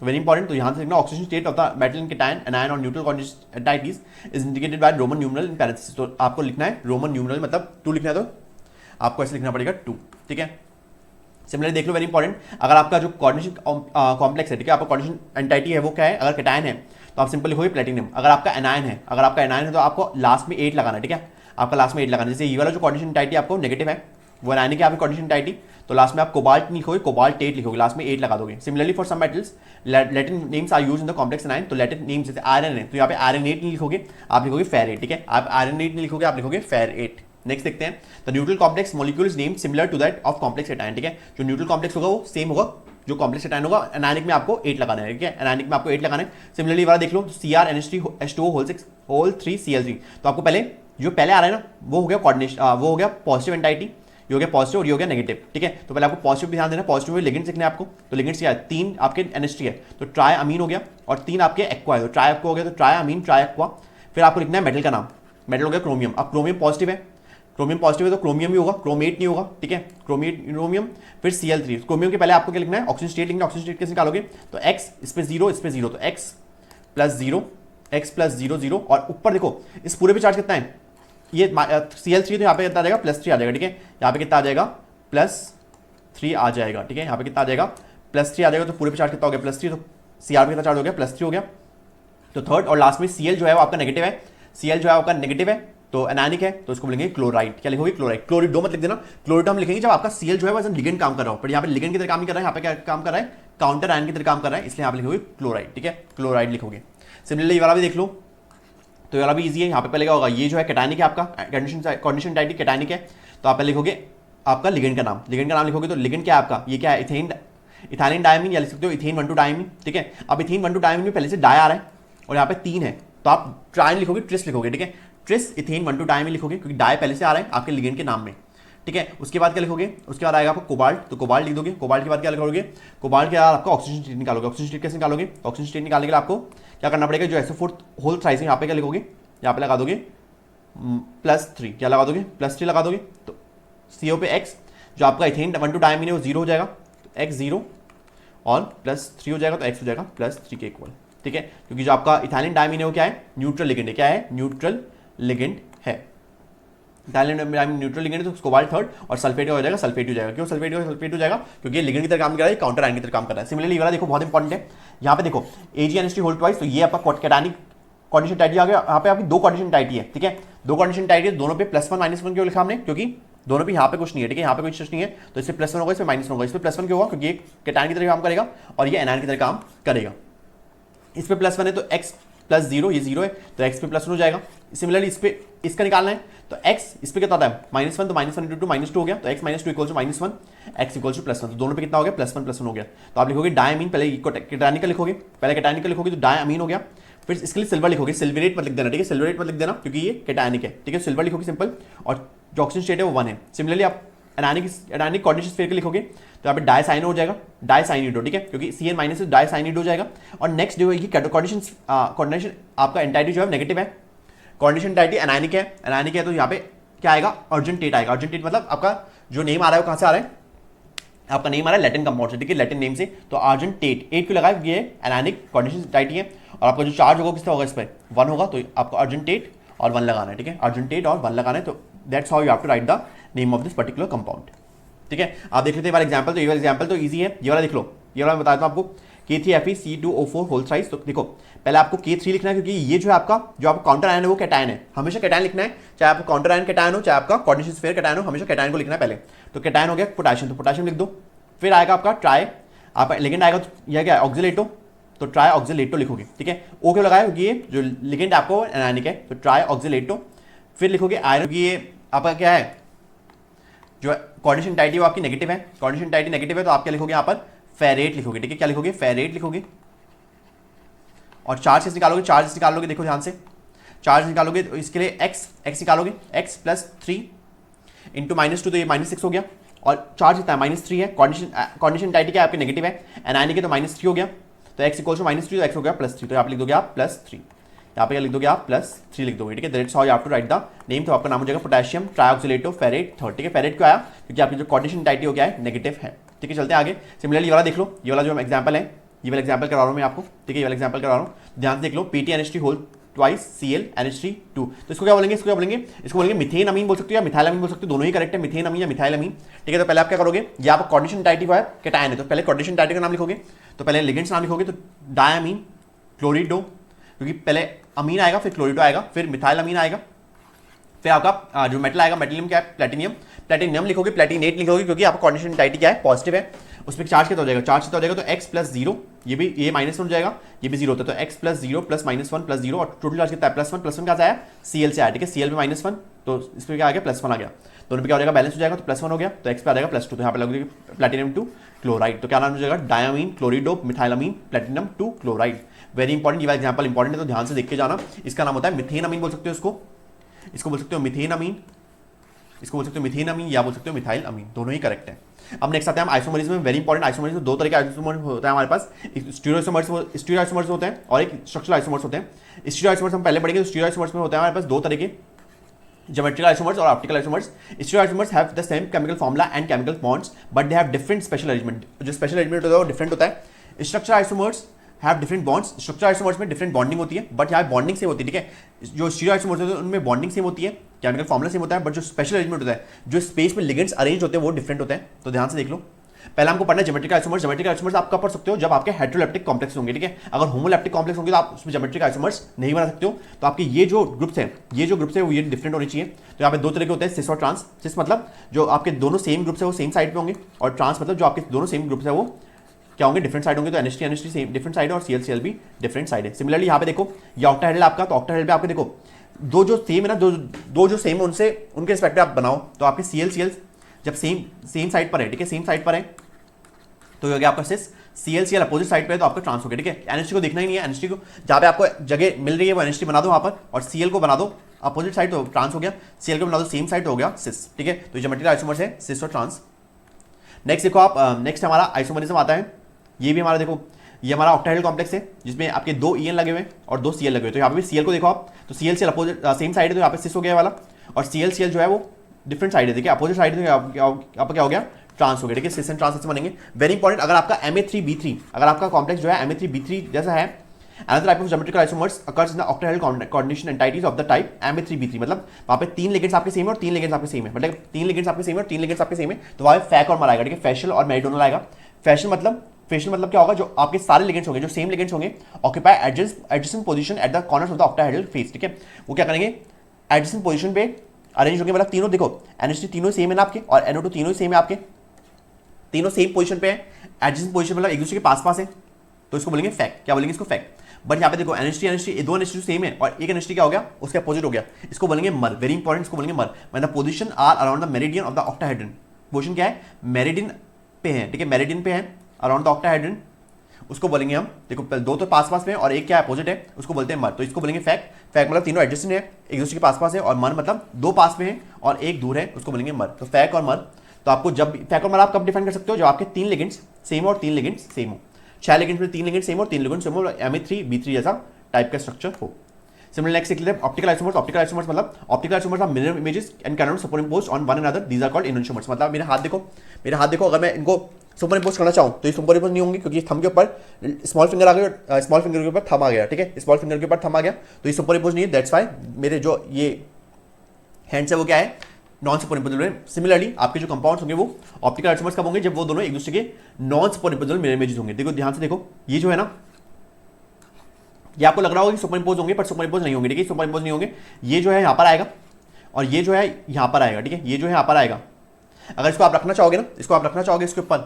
तो वेरी इंपॉर्टेंट, तो यहाँ से लिखना oxygen state of the metal in cation anion और neutral coordination entities is indicated by Roman numeral in parenthesis. तो आपको लिखना है रोमन न्यूमरल, मतलब 2 लिखना है तो आपको ऐसे लिखना पड़ेगा 2, ठीक है। सिमिलरली देख लो वेरी इंपॉर्टेंट, अगर आपका जो कोऑर्डिनेशन कॉम्प्लेक्स है, ठीक है, आपका कोऑर्डिनेशन एंटाइटी है वो क्या है, अगर कैटायन है तो आप सिंपल लिखोगे प्लेटिनम। अगर आपका एनायन है, तो आपको लास्ट में 8 लगाना है, ठीक है, आपका लास्ट में 8 लगाना है। जैसे ये वाला जो कोऑर्डिनेशन एंटाइटी आपको नेगेटिव है, वो एनायनिक है आपकी कोऑर्डिनेशन एंटाइटी, तो लास्ट में आप कोबाल्ट लिखोगे, कोबाल्ट 8 लिखोगे, लास्ट में 8 लगा दोगे। Similarly for some metals Latin names are used in the complex anion, तो लैटिन नेम्स जैसे आयरन है तो यहाँ पे आयरन 8 नहीं लिखोगे, आप लिखोगे फेर 8, ठीक है, आप आयरन 8 नहीं लिखोगे, आप लिखोगे फेर 8। नेक्स्ट देखते हैं, the neutral complex molecule is named similar to that of complex एटायन, ठीक है, जो न्यूट्रल कॉम्प्लेक्स होगा वो सेम होगा जो कॉम्प्लेक्स एटायन होगा। एनायनिक में आपको 8 लगाना है, ठीक है, एनायनिक में आपको 8 लगाना है। सिमिलरली वाला देख लो, CrNH3H2O3Cl3, तो आपको पहले जो पहले आ रहा है ना वो हो गया कोऑर्डिनेशन, वो हो गया पॉजिटिव एंटाइटी, ये हो गया पॉजिटिव और ये हो गया नेगेटिव, ठीक है। तो पहले आपको पॉजिटिव ध्यान देना, पॉजिटिव में लिगेंड्स लिखने हैं आपको, तो लिगेंड्स क्या है, 3 आपके NH3 है तो ट्राई अमीन हो गया, और 3 आपके एक्वा है तो ट्राई एक्वा हो गया, तो ट्राई अमीन ट्राई एक्वा। फिर आपको लिखना है मेटल का नाम, मेटल हो गया क्रोमियम, अब क्रोमियम पॉजिटिव है, तो क्रोमियम ही होगा, क्रोमेट नहीं होगा, ठीक है, क्रोमियम। फिर Cl3, क्रोमियम के पहले आपको क्या लिखना है, ऑक्सीजन स्टेट लिखना है, ऑक्सीजन स्टेट कैसे निकालोगे, तो x इस पे 0 इस पे 0, तो x प्लस 0 0, और ऊपर देखो इस पूरे पे चार्ज कितना है, ये Cl3 तो यहाँ पे कितना आ जाएगा, +3 आ जाएगा, ठीक है, यहाँ पे कितना आ जाएगा, +3 आ जाएगा, ठीक है, यहाँ पे कितना आ जाएगा, +3 आ जाएगा, तो पूरे पे चार्ज कितना हो गया, +3, तो Cr पे कितना चार्ज हो गया, +3 हो गया। तो थर्ड और लास्ट में Cl जो है वो आपका नेगेटिव है, Cl जो है आपका नेगेटिव है तो एनायनिक है, तो इसको बोलेंगे क्लोराइड, क्या लिखोगे, क्लोराइड। क्लोरिडो मत लिख देना, क्लोरिडो हम लिखेंगे जब आपका Cl जो है वो लिगेंड काम कर रहा हो, पर यहाँ पे लिगेंड की तरह काम नहीं कर रहा है, यहाँ पे क्या काम कर रहा है, काउंटर आयन की तरह काम कर रहा है, इसलिए यहाँ पे लिखोगे क्लोराइड, ठीक है, क्लोराइड लिखोगे। सिमिलरली ये वाला भी देख लो, तो ये वाला भी इजी है, यहाँ पे पहले क्या होगा, ये जो है कैटायनिक है आपका, कोऑर्डिनेशन एंटाइटी कैटायनिक है, तो आप पहले लिखोगे आपका लिगेंड का नाम लिखोगे, तो लिगेंड क्या है आपका, ये क्या है, इथाइलिन डायमीन, या लिख सकते हो इथेन 1,2 डायमीन, ठीक है। अब इथेन 1,2 डायमीन में पहले से डाई आ रहा है और यहाँ पे 3 है, तो आप ट्राइन लिखोगे, ट्रिस लिखोगे, ठीक है, ट्रिस इथेन 1,2 डायमीन लिखोगे, क्योंकि डाई पहले से आ रहा है आपके लिगेंड के नाम में, ठीक है। उसके बाद क्या लिखोगे, उसके बाद आएगा आपको कोबाल्ट, तो कोबाल्ट लिख दोगे। कोबाल्ट के बाद क्या लिखोगे, कोबाल्ट के बाद आपका ऑक्सीजन स्टेट निकालोगे। ऑक्सीजन स्टेट कैसे निकालोगे, ऑक्सीजन स्टेट निकालने के लिए आपको क्या करना पड़ेगा, जो SO4 होल थ्राइस है यहाँ पे क्या लिखोगे, यहाँ पे लगा दोगे +3, क्या लगा दोगे, +3 लगा दोगे, तो CO पे X, जो आपका इथेन 1,2 डायमीन है वो 0 हो जाएगा, तो X 0 और प्लस 3 हो जाएगा, तो X हो जाएगा प्लस 3 के इक्वल। ठीक है, क्योंकि जो आपका इथाइलिन डायमीन है वो क्या है, न्यूट्रल लिगेंड है। क्या है, न्यूट्रल लिगेंड है। इथाइलिन डायमीन न्यूट्रल लिगेंड है, तो कोबाल्ट थर्ड और सल्फेट हो जाएगा, सल्फेट हो जाएगा। क्यों सल्फेट हो जाएगा, क्योंकि ये लिगेंड की तरह काम कर रहा है, काउंटर आयन की तरह काम कर रहा है। सिमिलरली ये वाला देखो बहुत इंपॉर्टेंट है, यहाँ पे देखो AgNH3 होल ट्वाइस, तो ये आपका कैटायनिक कोऑर्डिनेशन टाइटी आ गया। यहाँ पे आपकी 2 कोऑर्डिनेशन टाइटी है। ठीक है, 2 कोऑर्डिनेशन टाइटी है, दोनों पे +1 -1 क्यों लिखा हमने, क्योंकि दोनों पे यहाँ पे कुछ नहीं है। ठीक है, यहाँ पे कोई कुछ नहीं है, तो इससे +1 होगा, इसमें -1 होगा। इसमें +1 क्यों होगा, क्योंकि ये कैटायन की तरह काम करेगा और ये एनायन की तरह काम करेगा। इस पे +1 है तो x +0, ये 0 है तो x पे +1 हो जाएगा। सिमिलरली इस पे इसका निकालना है, तो x इस पे कितना आता है -1, तो -1 × 2 -2 हो गया, तो x - 2 = -1, x = +1, तो दोनों पे कितना हो गया, +1 हो गया। तो आप लिखोगे डायमीन, पहले कैटायनिक का लिखोगे, पहले कैटायनिक का लिखोगे तो डायमीन हो गया, फिर इसके लिए सिल्वर लिखोगे, सिल्वरेट मत लिख देना। ठीक है, सिल्वरेट मत लिख देना क्योंकि ये कैटायनिक है। ठीक है, सिल्वर लिखोगे सिंपल, और जो ऑक्सीजन स्टेट है वो 1 है। सिमिलरली आप एनायनिक कोऑर्डिनेशन स्फीयर के लिखोगे तो यहाँ पे डायसाइनो हो जाएगा, डायसाइनिडो। ठीक है, क्योंकि CN- से डायसाइनिडो हो जाएगा। और नेक्स्ट जो है ये कोऑर्डिनेशन आपका एंटाइटी जो है नेगेटिव है, कोऑर्डिनेशन एंटाइटी एनायनिक है, तो यहाँ पे क्या आएगा, अर्जेंटेट आएगा। अर्जेंटेट मतलब आपका जो नेम आ रहा है वो कहाँ से आ रहा है, आपका नेम आ रहा है लैटिन कंपाउंड से। ठीक है, लैटिन नेम से, तो अर्जेंटेट 8 क्यों लगाया, क्योंकि ये एनायनिक कोऑर्डिनेशन एंटाइटी है, और आपका जो चार्ज होगा किसका होगा, इस पर 1 होगा, तो आपका अर्जेंटेट और 1 लगाना है। ठीक है, अर्जेंटेट और 1 लगाना है, तो that's how you have to write the name of this particular compound. ठीक है, आप देख लेते हैं एग्जाम्पल, तो ये वाला एग्जाम्पल तो ईजी है, ये वाला देख लो। ये वाला मैं बताता हूँ आपको, K3Fe2O4 होल थ्राइस। तो देखो पहले आपको K3 लिखना है, क्योंकि ये जो है आपका काउंटर आयन है वो कैटायन है, हमेशा कैटायन लिखना है, चाहे आपका काउंटर आयन कैटायन हो, चाहे आपका कोऑर्डिनेशन स्फीयर कैटायन हो, हमेशा कैटायन को लिखना है पहले। तो कैटायन हो गया पोटेशियम, तो पोटेशियम लिख दो। फिर आएगा आपका ट्राई, आपका लिगेंड आएगा, तो यह क्या है, ऑक्सिलेटो, तो ट्राई ऑक्सिलेटो लिखोगे। ठीक है, ओ क्यों लगाया, क्योंकि ये जो लिगेंड आपको एनायनिक है, तो ट्राई ऑक्सिलेटो। फिर लिखोगे आयरन, क्योंकि ये आपका क्या है, जो कोऑर्डिनेशन एंटाइटी वो आपकी नेगेटिव है, कोऑर्डिनेशन एंटाइटी नेगेटिव है, तो आप क्या लिखोगे यहाँ पर, फेरेट लिखोगे। ठीक है, क्या लिखोगे, फेरेट लिखोगे। और चार्ज किस निकालोगे, चार्ज निकालोगे, देखो ध्यान से, चार्ज निकालोगे तो इसके लिए x निकालोगे, x +3 × -2, तो ये -6 हो गया। और चार्ज कितना है, -3 है, कोऑर्डिनेशन एंटाइटी क्या है आपकी नेगेटिव है, एनायनिक है, तो -3 हो गया, तो x = -3, तो x हो गया +3, तो यहाँ पे लिख दोगे आप +3, यहाँ पे क्या लिख दोगे आप +3 लिख दोगे। ठीक है, that's how you have to write the name, तो आपका नाम हो जाएगा पोटेशियम ट्राइऑक्सिलेटो फेरेट थर्ड। ठीक है, फेरेट क्यों आया, क्योंकि आपकी जो कोऑर्डिनेशन एंटाइटी हो गया है नेगेटिव है। ठीक है, चलते हैं आगे। सिमिलरली ये वाला देख लो, ये वाला जो एग्जांपल है, ये वाला एग्जांपल करा रहा हूँ मैं आपको। ठीक है, ये वाला एग्जांपल करा रहा हूँ, ध्यान से देख लो, PTNH3 होल ट्वाइस ClNH3 2, तो इसको क्या बोलेंगे, इसको क्या बोलेंगे, इसको बोलेंगे मिथेन अमीन बोल सकते हो या मिथाइल अमीन बोल सकते हो, दोनों ही करेक्ट है, मिथेन अमीन या मिथाइल अमीन। ठीक है, तो पहले आप क्या करोगे, ये आप कोऑर्डिनेशन एंटाइटी है कैटायन है, तो पहले कोऑर्डिनेशन एंटाइटी का नाम लिखोगे, तो पहले लिगेंड्स नाम लिखोगे, तो डायमीन क्लोरिडो, क्योंकि पहले अमीन आएगा, फिर क्लोरिडो आएगा, फिर मिथाइल अमीन आएगा, फिर आपका जो मेटल आएगा, मेटलियम क्या है, प्लेटिनियम लिखोगे, प्लेटिनेट लिखोगे, क्योंकि आपका कोऑर्डिनेशन एंटाइटी क्या है, पॉजिटिव है। उसमें चार्ज कितना हो जाएगा, चार्ज कितना हो जाएगा, तो x +0, ये भी ये -1 हो जाएगा, ये भी 0 होता है, तो x +0 + -1 + 0, और टोटल चार्ज कितना है, +1 कहाँ से आया, Cl से आया। ठीक है, Cl में -1, तो इस पर क्या आ गया, +1 आ गया, दोनों पे क्या हो जाएगा, बैलेंस हो जाएगा, तो +1 हो गया, तो x पे आ जाएगा +2, तो यहाँ पे लगेगा प्लेटिनम 2 क्लोराइड, तो क्या नाम हो जाएगा, diammine chlorido methylamine platinum 2 chloride. Very important, ये वाला एग्जांपल इंपॉर्टेंट है, तो ध्यान से देख के जाना। इसका नाम होता है मिथेन अमीन बोल सकते हो इसको बोल सकते हो मिथेन अमीन, इसको बोल सकते हो मिथेन अमीन या बोल सकते हो मिथाइल अमीन, दोनों ही करेक्ट है। अब नेक्स्ट आते हैं हम आइसोमरिज्म में। वेरी इंपॉर्टेंट, आइसोमरिज्म 2 तरह के आइसोमर्स होता है हमारे पास, एक स्टीरियो आइसोमर्स होते हैं और एक स्ट्रक्चरल आइसोमर्स होते हैं। स्टीरियो आइसोमर्स हम पहले पढ़ेंगे, तो स्टीरियो आइसोमर्स में होता है हमारे पास 2 तरह के, ज्योमेट्रिकल आइसोमर्स और optical isomers. Stereo isomers have the same chemical formula and chemical bonds, but they have different special arrangement. जो स्पेशल अरेंजमेंट होता है वो डिफरेंट होता है। Structural isomers have different bonds, structure isomers में डिफरेंट बॉन्डिंग होती है, बट यहाँ बॉन्डिंग सेम होती है। ठीक है, जो स्टीरियो आइसोमर्स होते हैं उनमें बॉन्डिंग सेम होती है, केमिकल फॉर्मूला सेम होता है, बट जो स्पेशल अरेंजमेंट होता है, जो स्पेस में लिगेंड्स अरेंज होते हैं वो डिफरेंट होते हैं। तो ध्यान से देख लो, पहले हमको पढ़ना है ज्योमेट्रिक आइसोमर्स। ज्योमेट्रिक आइसोमर्स आप कब पढ़ सकते हो, जब आपके हेटेरोलेप्टिक कॉम्प्लेक्स होंगे। ठीक है, अगर होमोलेप्टिक कॉम्प्लेक्स होंगे तो आप उसमें ज्योमेट्रिक आइसोमर्स नहीं बना सकते हो। तो आपके ये जो ग्रुप्स है वो ये डिफरेंट होने चाहिए। तो यहाँ पे 2 तरह के होते हैं, सिस और ट्रांस। सिस मतलब जो आपके दोनों सेम ग्रुप्स है वो सेम साइड पे होंगे, और ट्रांस मतलब जो आपके दोनों सेम ग्रुप्स है वो क्या होंगे, डिफरेंट साइड होंगे। तो NH3 सेम डिफरेंट साइड है और Cl भी डिफरेंट साइड है। सिमिलरली यहाँ पे देखो, ये ऑक्टाहेड्रल आपका, तो ऑक्टाहेड्रल पे आपके देखो दो जो सेम है ना, दो जो सेम है उनसे उनके रिस्पेक्ट आप बनाओ, तो आपके Cl जब सेम साइड पर है, ठीक है, सेम साइड पर है, तो ये हो गया आपका सिस। Cl अपोजिट साइड पे है तो आपका ट्रांस हो गया। ठीक है, NH3 को देखना ही नहीं है, NH3 को जहाँ पे आपको जगह मिल रही है वो NH3 बना दो वहाँ पर, और Cl को बना दो अपोजिट साइड, तो ट्रांस हो गया। Cl को बना दो सेम साइड, तो हो गया सिस। ठीक है, तो ज्योमेट्रिकल आइसोमर्स है सिस और ट्रांस। नेक्स्ट देखो आप, नेक्स्ट हमारा आइसोमरिज्म आता है। ये भी हमारा देखो, ये हमारा ऑक्टाहेड्रल कॉम्प्लेक्स है जिसमें आपके 2 EN लगे हुए हैं और 2 Cl लगे हुए हैं। तो यहाँ पे भी Cl को देखो आप, तो Cl आपको सेम साइड है, तो यहाँ पे सिस हो गया वाला, और Cl जो है वो डिफरेंट साइड है, देखिए अपोजिट साइड में आपका क्या हो गया, ट्रांस हो गया, ठीक है, सिस एंड ट्रांस ऐसे बनेंगे। वेरी इंपॉर्टेंट, अगर आपका Ma3B3 अगर आपका कॉम्प्लेक्स जो है Ma3B3 जैसा है, another type of geometrical isomers occurs in the octahedral coordination entities of the type Ma3B3, मतलब वहाँ पे 3 लिगेंड्स आपके सेम है और 3 लिगेंड्स आपके सेम है, मतलब 3 लिगेंड्स आपके सेम है और 3 लिगेंड्स आपके सेम है, तो वहाँ पे फैक और मर आएगा, ठीक है, फैशल और मेरिडोनल आएगा। फैशल मतलब क्या होगा, जो आपके सारे लिगेंड्स होंगे, जो सेम लिगेंड्स होंगे, occupy adjacent position at the corners of the octahedral face, ठीक है, वो क्या करेंगे, एडजेसेंट पोजीशन पे अरेंज होंगे, मतलब तीनों देखो NH3 तीनों सेम है ना आपके, और NO2 तीनों सेम है आपके, तीनों सेम पोजीशन पे है, एडजेसेंट पोजीशन मतलब एक दूसरे के पास है, तो इसको बोलेंगे फैक, क्या बोलेंगे इसको, फैक। बट यहाँ पे देखो NH3 दो NH3 सेम है और एक NH3 क्या हो गया, उसके अपोजिट हो गया, इसको बोलेंगे मर। वेरी इंपॉर्टेंट, इसको बोलेंगे मर, मतलब position are around the meridian of the octahedron, position क्या है, मेरिडियन पे है, ठीक है, मेरिडियन पे है अराउंड द ऑक्टाहेड्रन, उसको बोलेंगे हम, देखो दो तो पास में और एक क्या अपोजिट है, उसको बोलते हैं मर, तो इसको बोलेंगे फैक। फैक मतलब तीनों एडजेसेंट है, एक दूसरे के पास है, और मर मतलब दो पास में है और एक दूर है, उसको बोलेंगे मर। तो फैक और मर, तो आपको जब फैक और मर आप कब डिफाइन कर सकते हो, जब आपके 3 लिगेंड्स सेम और 3 लिगेंड्स सेम हो, 6 लिगेंड्स में 3 लिगेंड्स सेम और 3 लिगेंड्स सेम हो, Ma3B3 जैसा टाइप का स्ट्रक्चर हो। सिमिलर नेक्स्ट लिखते हैं ऑप्टिकल आइसोमर्स। ऑप्टिकल आइसोमर्स मतलब optical isomers are mirror images and cannot superimpose on one another, these are called enantiomers. मतलब मेरा हाथ देखो, अगर मैं इनको सुपरइम्पोज करना चाहूँ तो ये सुपरइम्पोज नहीं होंगे, क्योंकि थंब के ऊपर स्मॉल फिंगर आ गया, स्मॉल फिंगर के ऊपर थंब आ गया, ठीक है, स्मॉल फिंगर के ऊपर थंब आ गया, तो ये सुपरइम्पोज नहीं है, दैट्स व्हाई मेरे जो ये हैंड्स है वो क्या है, नॉन सुपरइम्पोजेबल है। सिमिलरली आपके जो कंपाउंड्स होंगे वो ऑप्टिकल आइसोमर्स कब होंगे, जब वो दोनों एक दूसरे के नॉन सुपरइम्पोजेबल मिरर इमेजेस होंगे। देखो ध्यान से देखो, ये जो है ना, ये आपको लग रहा होगा कि सुपरइम्पोज होंगे, पर सुपरइम्पोज नहीं होंगे, ठीक है, सुपरइम्पोज नहीं होंगे। ये जो है यहाँ पर आएगा और ये जो है यहाँ पर आएगा, ठीक है, ये जो है यहाँ पर आएगा। अगर इसको आप रखना चाहोगे ना, इसको आप रखना चाहोगे इसके ऊपर,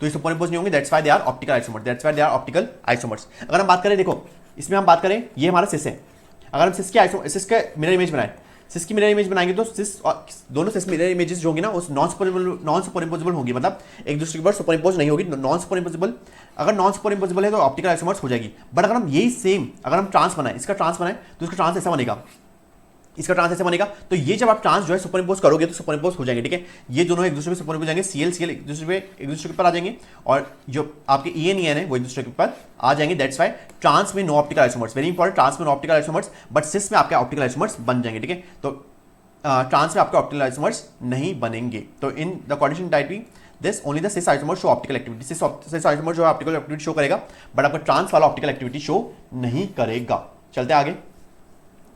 तो ये सुपरइम्पोज नहीं होंगे, that's why they are optical isomers, that's why they are optical isomers. अगर हम बात करें, देखो इसमें हम बात करें, ये हमारा सिस है, अगर हम सिस के मिरर इमेज बनाए, सिस की मिरर इमेज बनाएंगे तो सिस और दोनों सिस मिरर इमेजेस जो होंगी ना, उस नॉन सुपरइम्पोजेबल होंगी, मतलब एक दूसरे के ऊपर सुपरइम्पोज नहीं होगी, नॉन सुपरइम्पोजेबल। अगर नॉन सुपरइम्पोजेबल है तो ऑप्टिकल आइसोमर्स हो जाएगी। बट अगर हम यही सेम अगर हम ट्रांस बनाए, इसका ट्रांस बनाए, तो इसका ट्रांस ऐसा बनेगा, इसका ट्रांस ऐसे बनेगा, तो ये जब आप ट्रांस जो है सुपरइम्पोज करोगे तो सुपरइम्पोज हो जाएंगे, ठीक है, ये दोनों एक दूसरे पे सुपरइम्पोज जाएंगे, CL एक दूसरे के ऊपर आ जाएंगे, और जो आपके EN है वो एक दूसरे के ऊपर आ जाएंगे, दैट्स व्हाई ट्रांस में no optical isomers. Very important, trans में no optical isomers, but cis में आपके ऑप्टिकल आइसोमर्स बन जाएंगे, ठीक है, तो ट्रांस में आपके ऑप्टिकल आइसोमर्स नहीं बनेंगे। तो इन the coordination entity this only the cis isomer show optical activity, cis isomer जो है ऑप्टिकल एक्टिविटी शो करेगा, बट आपका ट्रांस वाला ऑप्टिकल एक्टिविटी शो नहीं करेगा। चलते आगे।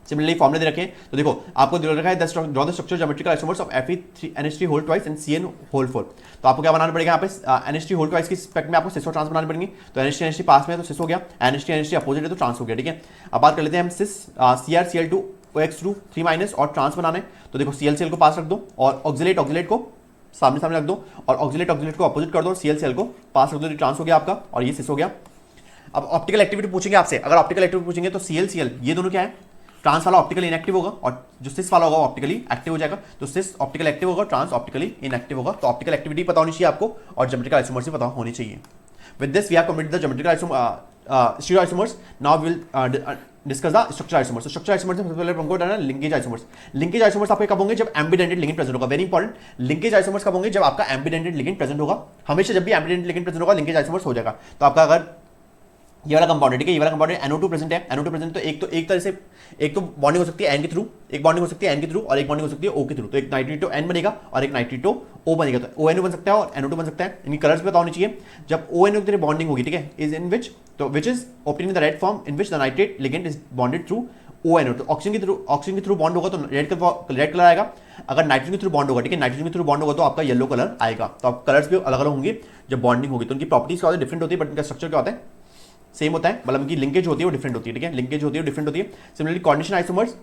सिमिलरली फॉर्मूले दे रखे हैं, तो देखो आपको दे रखा है draw the structure geometrical isomers of NH3 whole twice and CN whole 4। तो आपको क्या बनाना पड़ेगा, यहाँ पे NH3 होल ट्वाइस की स्पेक्ट में आपको सिस और ट्रांस बनाने पड़ेंगे। तो NH3 पास में है तो सिस हो गया, NH3 अपोजिट है तो ट्रांस हो गया, ठीक है। अब बात कर लेते हैं हम सिस CrCl2 OX2 3- और ट्रांस बनाने। तो देखो ClCl को पास रख दो और ऑक्सिलेट को सामने रख दो, और ऑक्सिलेट को अपोजिट कर दो, ClCl को पास रख दो, ट्रांस हो गया आपका, और ये सिस हो गया। अब ऑप्टिकल एक्टिविटी पूछेंगे आपसे, अगर ऑप्टिकल एक्टिविटी पूछेंगे तो ClCl ये दोनों क्या है, ट्रांस वाला ऑप्टिकली इनएक्टिव होगा और जो सिस वाला होगा वो ऑप्टिकली एक्टिव हो जाएगा। तो सिस ऑप्टिकल एक्टिव होगा, ट्रांस ऑप्टिकली इनएक्टिव होगा। तो ऑप्टिकल एक्टिविटी पता होनी चाहिए आपको और ज्योमेट्रिकल आइसोमर्स भी पता होनी चाहिए। With this we have completed the geometrical stereo isomers. Now we will discuss the structure isomers. Structure isomers में सबसे पहले हमको बताना है लिंकेज आइसोमर्स। लिंकेज आइसोमर्स आपके कब होंगे, जब एम्बिडेंटेड लिगेंड प्रेजेंट होगा। वेरी इंपॉर्टेंट, लिंकेज आइसोमर्स कब होंगे, जब आपका एम्बिडेंटेड लिगेंड प्रेजेंट होगा। हमेशा जब भी एम्बिडेंटेड लिगेंड प्रेजेंट होगा लिंकेज आइसोमर्स हो जाएगा। तो आपका अगर ये वाला कंपाउंड है, ठीक है, ये वाला कंपाउंड है, NO2 प्रेजेंट है, NO2 प्रेजेंट, तो एक तरह से एक तो बॉन्डिंग हो सकती है N के थ्रू, एक बॉन्डिंग हो सकती है N के थ्रू, और एक बॉन्डिंग हो सकती है O के थ्रू। तो एक नाइट्रिटो N बनेगा और एक नाइट्रिटो O बनेगा। तो ONO बन सकता है और NO2 बन सकता है। इनकी कलर्स भी पता होनी चाहिए। जब ONO की तरह बॉन्डिंग होगी, ठीक है, इज इन विच, तो which is obtain in the red form in which the nitrate ligand is bonded through ONO। तो ऑक्सीजन के थ्रू बॉन्ड होगा तो रेड कलर आएगा। अगर नाइट्रोजन के थ्रू बॉन्ड होगा, ठीक है, नाइट्रोजन के थ्रू बॉन्ड होगा तो आपका येलो कलर आएगा। तो आप कलर्स भी अलग अलग होंगे जब बॉन्डिंग होगी। तो उनकी प्रॉपर्टीज क्या होती है, डिफरेंट होती है, बट इनका स्ट्रक्चर क्या होता है, सेम होता है। मतलब की लिंकेज होती है वो डिफरेंट होती है, ठीक है, लिंकेज होती है डिफरेंट होती है। सिमिलरली कोऑर्डिनेशन आइसोमर्स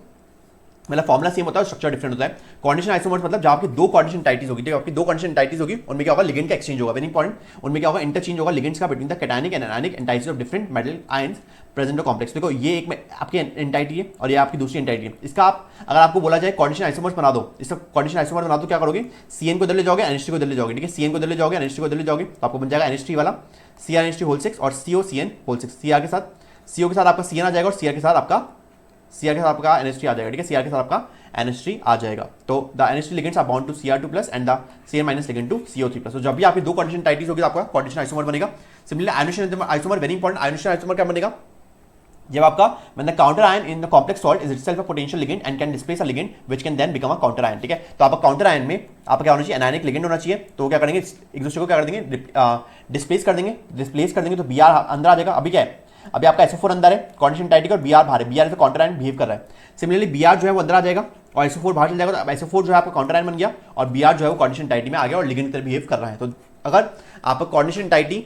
मतलब फॉर्मुला सेम होता है, स्ट्रक्चर डिफरेंट होता है। कोऑर्डिनेशन आइसोमर्स मतलब जहां आपकी दो कोऑर्डिनेशन एंटाइटीज होगी, ठीक है, आपकी दो कोऑर्डिनेशन एंटाइटीज होगी, उनमें क्या होगा, लिगेंड का एक्सचेंज होगा। वेरी इंपॉर्टेंट, उनमें क्या होगा, इंटरचेंज होगा लिगेंड्स का between the cationic and anionic entities of different metal ions present in complex. देखो ये एक आपकी एंटाइटी है और ये आपकी दूसरी एंटाइटी है। इसका आप अगर आपको बोला जाए कोऑर्डिनेशन आइसोमर्स बना दो, इसका कोऑर्डिनेशन आइसोमर बना दो, क्या करोगे, CN को इधर ले जाओगे, NH3 को इधर ले जाओगे, ठीक है, CN को इधर ले जाओगे, NH3 को इधर ले जाओगे, तो आपको बन जाएगा NH3 वाला CrNH3 होल 6 और COCN होल 6। Cr के साथ CO के साथ आपका CN आ जाएगा और Cr के साथ आपका NH3 आ जाएगा, ठीक है, Cr के साथ आपका NH3 आ जाएगा। तो the NH3 ligands are bond to Cr2+ and the Cn- ligand to CO3+। तो जब भी आपकी दो कोऑर्डिनेशन एंटाइटीज होगी तो आपका कोऑर्डिनेशन आइसोमर बनेगा। Similarly ionisation isomer, very important, ionisation isomer क्या बनेगा, जब आपका when the counter ion in the complex salt is itself a potential ligand and can displace a ligand which can then become a counter ion, ठीक है। तो आपका counter ion में आपका क्या होना चाहिए, एनायनिक लिगेंड होना चाहिए। तो क्या करेंगे, एक दूसरे को क्या कर देंगे, डिस्प्लेस कर देंगे। डिस्प्लेस कर देंगे तो Br अंदर आ जाएगा। अभी क्या है, अभी आपका SO4 अंदर है, कॉन्स्टेंट टाइटी और Br बाहर है, Br से काउंटर आयन बिहेव कर रहा है। सिमिलरली Br जो है वो अंदर आ जाएगा और SO4 बाहर चल जाएगा। तो अब SO4 जो है आपका काउंटर आयन बन गया और Br जो है वो कॉन्स्टेंट टाइटी में आ गया और लिगेंड की तरह बिहेव कर रहा है। तो अगर आपका कॉन्स्टेंट टाइटी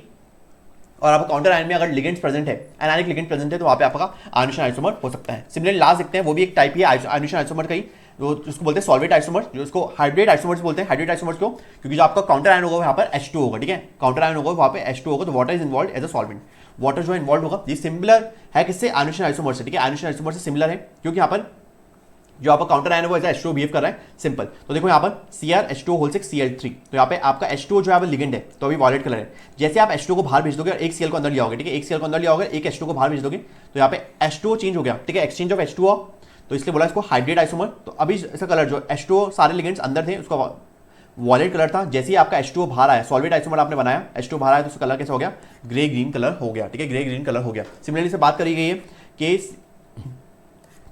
और आपका काउंटर आयन में अगर लिगेंड्स प्रेजेंट है, एनायनिक लिगेंड प्रेजेंट है, तो वहां पे आपका आयोनेशन आइसोमर हो सकता है। सिमिलरली लास्ट देखते हैं, वो भी एक टाइप ही है आयोनेशन आइसोमर का ही, जो उसको बोलते हैं सॉल्वेट आइसोमर, जो उसको हाइब्रिड आइसोमर्स बोलते हैं। हाइब्रिड आइसोमर्स क्यों, क्योंकि जो आपका काउंटर आयन होगा वहां पर H2 होगा, ठीक है। काउंटर आयन होगा वहां पे H2 होगा, तो water is involve as a solvent. Water जो इन्वॉल्व होगा, ये सिमिलर है किससे, आयोनेशन आइसोमर से, ठीक है। आयोनेशन आइसोमर से सिमिलर है क्योंकि यहाँ पर जो आपका काउंटर आयन है वो ऐसा H2 बिहेव कर रहा है, सिंपल। तो देखो यहाँ पर CrH2O6Cl3, तो यहाँ पे आपका H2 जो है लिगेंड है, तो अभी वॉलेट कलर है। जैसे आप H2 को बाहर भेज दोगे और एक Cl को अंदर लिया होगे, ठीक है, एक Cl को अंदर लिया होगा, एक H2 को बाहर भेज दोगे, तो यहाँ पे H2 चेंज हो गया, ठीक है, एक्सचेंज ऑफ H2O, तो इसलिए बोला इसको हाइब्रिड आइसोमर। तो अभी इसका कलर जो H2O सारे लिगेंड्स अंदर थे, उसका वॉलेट कलर था। जैसे ही आपका H2O बाहर आया, सॉल्वेट आइसोमर आपने बनाया, H2O बाहर आया तो उसका कलर कैसा हो गया, ग्रे ग्रीन कलर हो गया, ठीक है, ग्रे ग्रीन कलर हो गया। सिमिलरली से बात करी गई है कि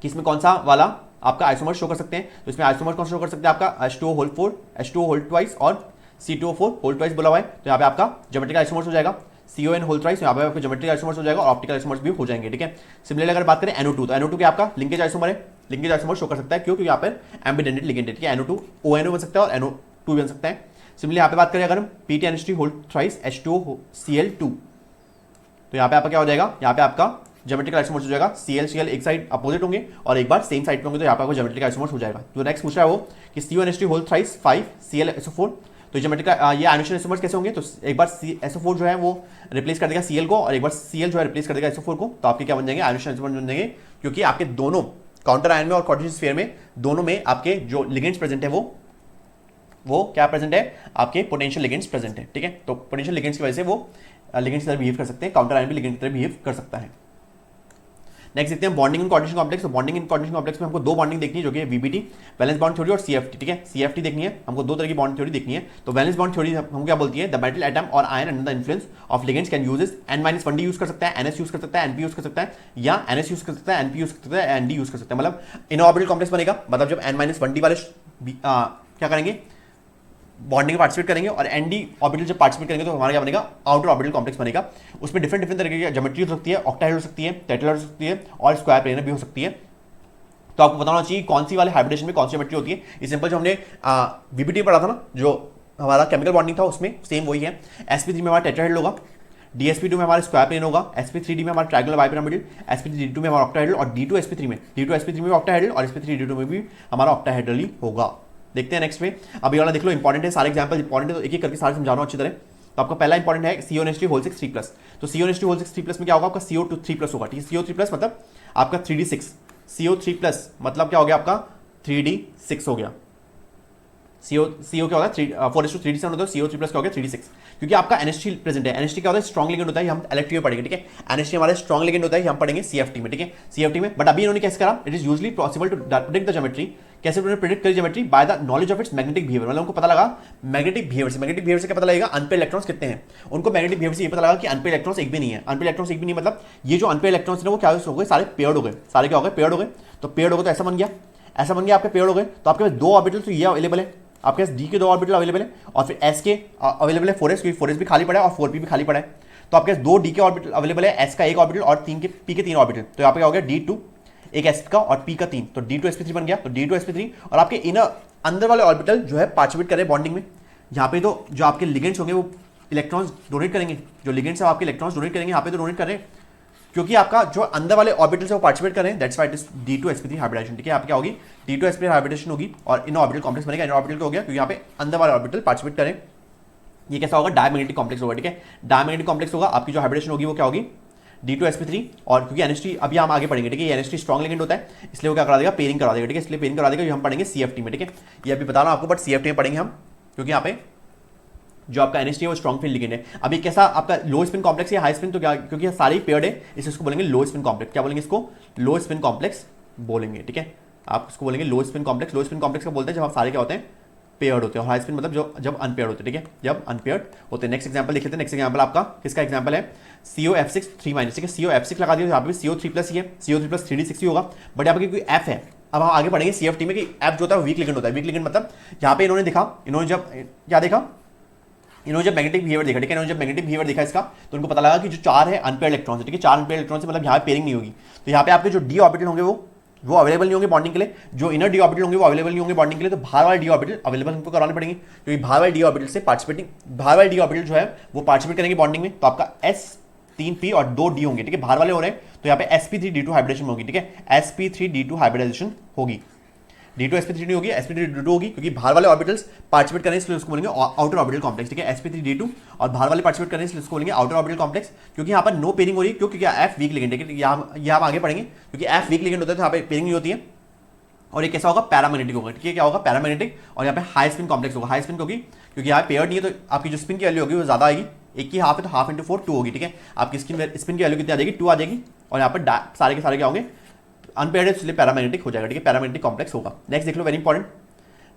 इसमें कौन सा वाला आपका आइसोमर शो कर सकते हैं। तो इसमें आइसोमर कौन शो कर सकते हैं, आपका H2O4, H2O होल ट्वाइस और C2O4 होल ट्वाइस बोला हुआ है। तो यहाँ पे आपका ज्योमेट्रिकल आइसोमर्स हो जाएगा, CON होल ट्वाइस, यहाँ पे आपको ज्योमेट्रिकल आइसोमर्स हो जाएगा और ऑप्टिकल आइसोमर्स भी हो जाएंगे, ठीक है। सिमिलरली अगर बात करें NO2, तो NO2 के आपका लिंकेज आइसोमर है, लिंकेज आइसोमर शो कर सकता है, क्योंकि यहाँ पर एम्बिडेंटेड लिगेंड है, ठीक है। NO2 ONO बन सकता है और NO2 बन सकता है। सिमिलरली यहाँ पे बात करें अगर हम PTNH3 होल थ्राइस H2OCl2, तो यहाँ पे आपका क्या हो जाएगा, यहाँ पे आपका ज्योमेट्रिकल आइसोमर्स हो जाएगा। CL एक साइड अपोजिट होंगे और एक बार सेम साइड पे होंगे, तो यहाँ पे आपको ज्योमेट्रिकल आइसोमर्स हो जाएगा। तो नेक्स्ट पूछ रहा है वो कि CONH3 होल थ्राइस 5ClSO4, तो ज्योमेट्रिकल ये आयोनेशन आइसोमर्स कैसे होंगे, तो एक बार SO4 जो है वो रिप्लेस कर देगा Cl को और एक बार Cl जो है रिप्लेस कर देगा SO4 को, तो आपके क्या बन जाएंगे, आयोनेशन आइसोमर्स बन जाएंगे। क्योंकि आपके दोनों काउंटर आयन में और क्वाड्रेटिक स्फीयर में दोनों में आपके जो लिगेंड्स प्रेजेंट है वो क्या प्रेजेंट है, आपके पोटेंशियल लिगेंड्स प्रेजेंट है, ठीक है। तो पोटेंशियल लिगेंड्स की वजह से वो लिगेंड्स की तरह बिहेव कर सकते हैं, काउंटर आयन भी लिगेंड की तरह बिहेव कर सकता है। नेक्स्ट देखते हैं बॉन्डिंग इन कोऑर्डिनेशन कॉम्प्लेक्स। तो बॉन्डिंग इन कोऑर्डिनेशन कॉम्प्लेक्स में हमको दो बॉन्डिंग देखनी है, जो कि VBT वैलेंस बॉन्ड थ्योरी और CFT, ठीक है। CFT देखनी है हमको, दो तरह की बॉन्ड थ्योरी देखनी है। तो वैलेंस बॉन्ड थ्योरी हमको क्या बोलती है, द मेटल एटम और ion under the influence of ligands can use N-1D use कर सकता है, NS यूज कर सकता है, NP यूज कर सकता है, या NS यूज कर सकता है, NP यूज कर सकता है, ND यूज कर सकता है। मतलब इनऑर्बिटल कॉम्प्लेक्स बनेगा, मतलब जब N-1D वाले क्या करेंगे, बॉन्डिंग में पार्टिसिपेट करेंगे और ND ऑर्बिटल जब पार्टिसिपेट करेंगे तो हमारा क्या बनेगा, आउटर ऑर्बिटल कॉम्प्लेक्स बनेगा। उसमें डिफरेंट तरीके की ज्योमेट्री हो सकती है, ऑक्टाहेड्रल हो सकती है, टेट्राहेड्रल हो सकती है और स्क्वायर प्लेनर भी हो सकती है। तो आपको बताना चाहिए कौन सी वाले हाइब्रिडेशन में कौन सी ज्योमेट्री होती है। ये सिंपल जो हमने VBT पढ़ा था ना, जो हमारा केमिकल बॉन्डिंग था, उसमें सेम वही है। sp3 में हमारा टेट्राहेड्रल होगा, DsP2 में हमारा स्क्वायर प्लेन होगा, sp3d में हमारा ट्रायंगुलर बाइपिरामिडल, sp3d2 में हमारा ऑक्टाहेड्रल और d2sp3 में ऑक्टाहेड्रल और sp3d2 में भी हमारा ऑक्टाहेड्रल ही होगा। देखते हैं नेक्स्ट में। अभी वाला देख लो, इंपॉर्टेंट है, सारे एग्जांपल इंपॉर्टेंट है, तो एक एक करके सारे समझाना अच्छी तरह। तो आपका पहला इंपॉर्टेंट है CONH3 होल 6 3+। तो CONH3 होल 6 3+ में क्या होगा, आपका CO2 3+ होगा, ठीक है। CO3+ मतलब आपका 3d6, CO3+ मतलब क्या हो गया, आपका 3d6 हो गया। CO क्या होगा, 4:3d7 होता है, CO3+ क्या हो गया 3d6, क्योंकि आपका NH3 प्रेजेंट है। NH3 क्या होता है, स्ट्रॉन्ग लिगेंड होता है, हम इलेक्ट्रिक में पढ़ेंगे, ठीक है। NH3 हमारा स्ट्रॉन्ग लिगेंड होता है, हम पढ़ेंगे CFT में, ठीक है, CFT में। बट अभी इन्होंने कैसे करा, it is usually possible to predict the geometry. कैसे प्रेडिक्ट करी geometry, by the knowledge of its magnetic behaviour. मतलब उनको पता लगा मैग्नेटिक बिहेवियर से। मैग्नेटिक बिहेवियर से क्या पता लगेगा, अनपेयर इलेक्ट्रॉन्स कितने हैं। उनको मैग्नेटिक बिहेवियर से ये पता लगा कि अनपेयर इलेक्ट्रॉन्स एक भी नहीं है। अनपेयर इलेक्ट्रॉन्स एक भी नहीं मतलब ये जो अनपेयर इलेक्ट्रॉन्स है वो क्या हो गए, सारे पेयर्ड हो गए, सारे क्या हो गए, पेयर्ड हो गए। तो पेयर्ड हो गए तो ऐसा बन गया, ऐसा बन गया, आपके पेयर्ड हो गए। तो आपके पास दो ऑर्बिटल तो ये अवेलेबल है, आपके पास D के दो ऑर्बिटल अवेलेबल है और फिर S के अवेलेबल है 4s, क्योंकि 4s भी खाली पड़ा है और 4p भी खाली पड़ा है। तो आपके पास दो D के ऑर्बिटल अवेलेबल है, S का एक ऑर्बिटल और P के तीन ऑर्बिटल। तो यहाँ पे क्या हो गया, D2 एक S का और P का 3, तो D2sp3 बन गया। तो D2sp3 और आपके इनर अंदर वाले ऑर्बिटल जो है पार्टिसिपेट करें बॉन्डिंग में। यहाँ पे तो जो आपके लिगेंड्स होंगे वो इलेक्ट्रॉन्स डोनेट करेंगे, जो लिगेंड्स है आपके इलेक्ट्रॉन्स डोनेट करेंगे, यहाँ पे तो डोनेट कर रहे हैं क्योंकि आपका जो अंदर वाले ऑर्बिटल से वो पार्टिसिपेट करें, that's why it is D2sp3 hybridisation, ठीक है। यहाँ पे क्या होगी, D2sp3 हाइब्रिडेशन होगी और इन ऑर्बिटल कॉम्प्लेक्स बनेगा। इन ऑर्बिटल हो गया क्योंकि यहाँ पे अंदर वाले ऑर्बिटल पार्टिसिपेट करें। ये कैसा होगा, डायमैग्नेटिक कॉम्प्लेक्स होगा, ठीक है। डायमैग्नेटिक कॉम्प्लेक्स होगा, आपकी जो हाइब्रिडेशन होगी वो क्या होगी, D2sp3। और क्योंकि NH3 अभी हम आगे पढ़ेंगे, ठीक है, ये NH3 स्ट्रॉन्ग लिगेंड होता है, इसलिए वो क्या करा देगा, पेयरिंग करा देगा, ठीक है। इसलिए पेयरिंग करा देगा, ये हम पढ़ेंगे CFT में, ठीक है। ये अभी बता रहा हूं आपको, बट CFT में पढ़ेंगे हम, क्योंकि यहाँ पे जो आपका NH3 है वो स्ट्रॉन्ग फील्ड लिगेंड है। अभी कैसा आपका लो स्पिन कॉम्प्लेक्स या हाई स्पिन, तो क्या, क्योंकि सारी पेयर्ड है इसलिए इसको बोलेंगे लो स्पिन कॉम्प्लेक्स। क्या बोलेंगे इसको, लो स्पिन कॉम्प्लेक्स बोलेंगे, ठीक है। आप इसको बोलेंगे लो स्पिन कॉम्प्लेक्स। लो स्पिन कॉम्प्लेक्स का बोलते हैं जब आप सारे क्या होते हैं, पेयर्ड होते हैं, और हाई स्पिन मतलब जो जब अनपेयर्ड होते हैं, ठीक है, जब अनपेयर्ड होते हैं। नेक्स्ट एग्जांपल देख लेते हैं। नेक्स्ट एग्जांपल आपका किसका एग्जांपल है, COF6 3-, ठीक है, COF6 लगा दिया, यहाँ पे CO3+ ही है, CO3+ 3D6 ही होगा, बट यहाँ पे कोई F है। अब हम आगे बढ़ेंगे CFT में कि F जो होता है वीक लिगेंड होता है। वीक लिगेंड मतलब यहाँ पे इन्होंने जब क्या देखा, इन्होंने जब मैग्नेटिक बिहेवियर देखा, ठीक है, इन्होंने जब मैग्नेटिक बिहेवियर देखा इसका, तो उनको पता लगा कि जो 4 है अनपेयर्ड इलेक्ट्रॉन है, ठीक है, 4 अनपेयर्ड इलेक्ट्रॉन से मतलब यहाँ पेयरिंग नहीं होगी, तो यहाँ पे आपके जो डी ऑर्बिटल होंगे वो अवेलेबल नहीं होंगे बॉन्डिंग के लिए, जो इनर डी ऑर्बिटल होंगे वो अवेलेबल नहीं होंगे बॉन्डिंग के लिए, तो बाहर वाले डी ऑर्बिटल अवेलेबल हमको कराने पड़ेंगे, क्योंकि बाहर वाले डी ऑर्बिटल से बाहर वाले डी ऑर्बिटल जो है वो पार्टिसिपेट करेंगे बॉन्डिंग में, तो आपका S3p और 2d होंगे, ठीक है, बाहर वाले हो रहे हैं, तो यहाँ पे sp3d2 हाइब्रिडेशन होगी, ठीक है, sp3d2 हाइब्रिडाइजेशन होगी, D2 sp3d होगी, sp3d2 होगी, क्योंकि बाहर वाले ऑर्बिटल्स पार्टिसिपेट करें इसलिए उसको बोलेंगे आउटर ऑर्बिटल कॉम्प्लेक्स, ठीक है, sp3d2 और बाहर वाले पार्टिसिपेट करें इसलिए उसको बोलेंगे आउटर ऑर्बिटल कॉम्प्लेक्स, क्योंकि यहाँ पर नो पेयरिंग हो रही है, क्योंकि F वीक लिगेंड है, यहाँ हम आगे पढ़ेंगे, क्योंकि F वीक लिगेंड होता है तो यहाँ पे पेयरिंग नहीं होती है, और ये कैसा होगा, पैरामैग्नेटिक होगा, ठीक है, क्या होगा, पैरामैग्नेटिक, और यहाँ पे हाई स्पिन कॉम्प्लेक्स होगा, हाई स्पिन होगी, क्योंकि यहाँ पेयर्ड नहीं है तो आपकी जो स्पिन की वैल्यू होगी वो ज्यादा आएगी, एक की हाफ है तो हाफ इंटू 4 2 होगी, ठीक है, आपकी स्पिन की वैल्यू कितनी आ जाएगी, 2 आ जाएगी, और यहाँ पर सारे के सारे क्या होंगे, अनपेयर्ड है, इसलिए पैरामैग्नेटिक हो जाएगा, ठीक है, पैरामैग्नेटिक कॉम्प्लेक्स होगा। नेक्स्ट देख लो, वेरी इंपॉर्टेंट,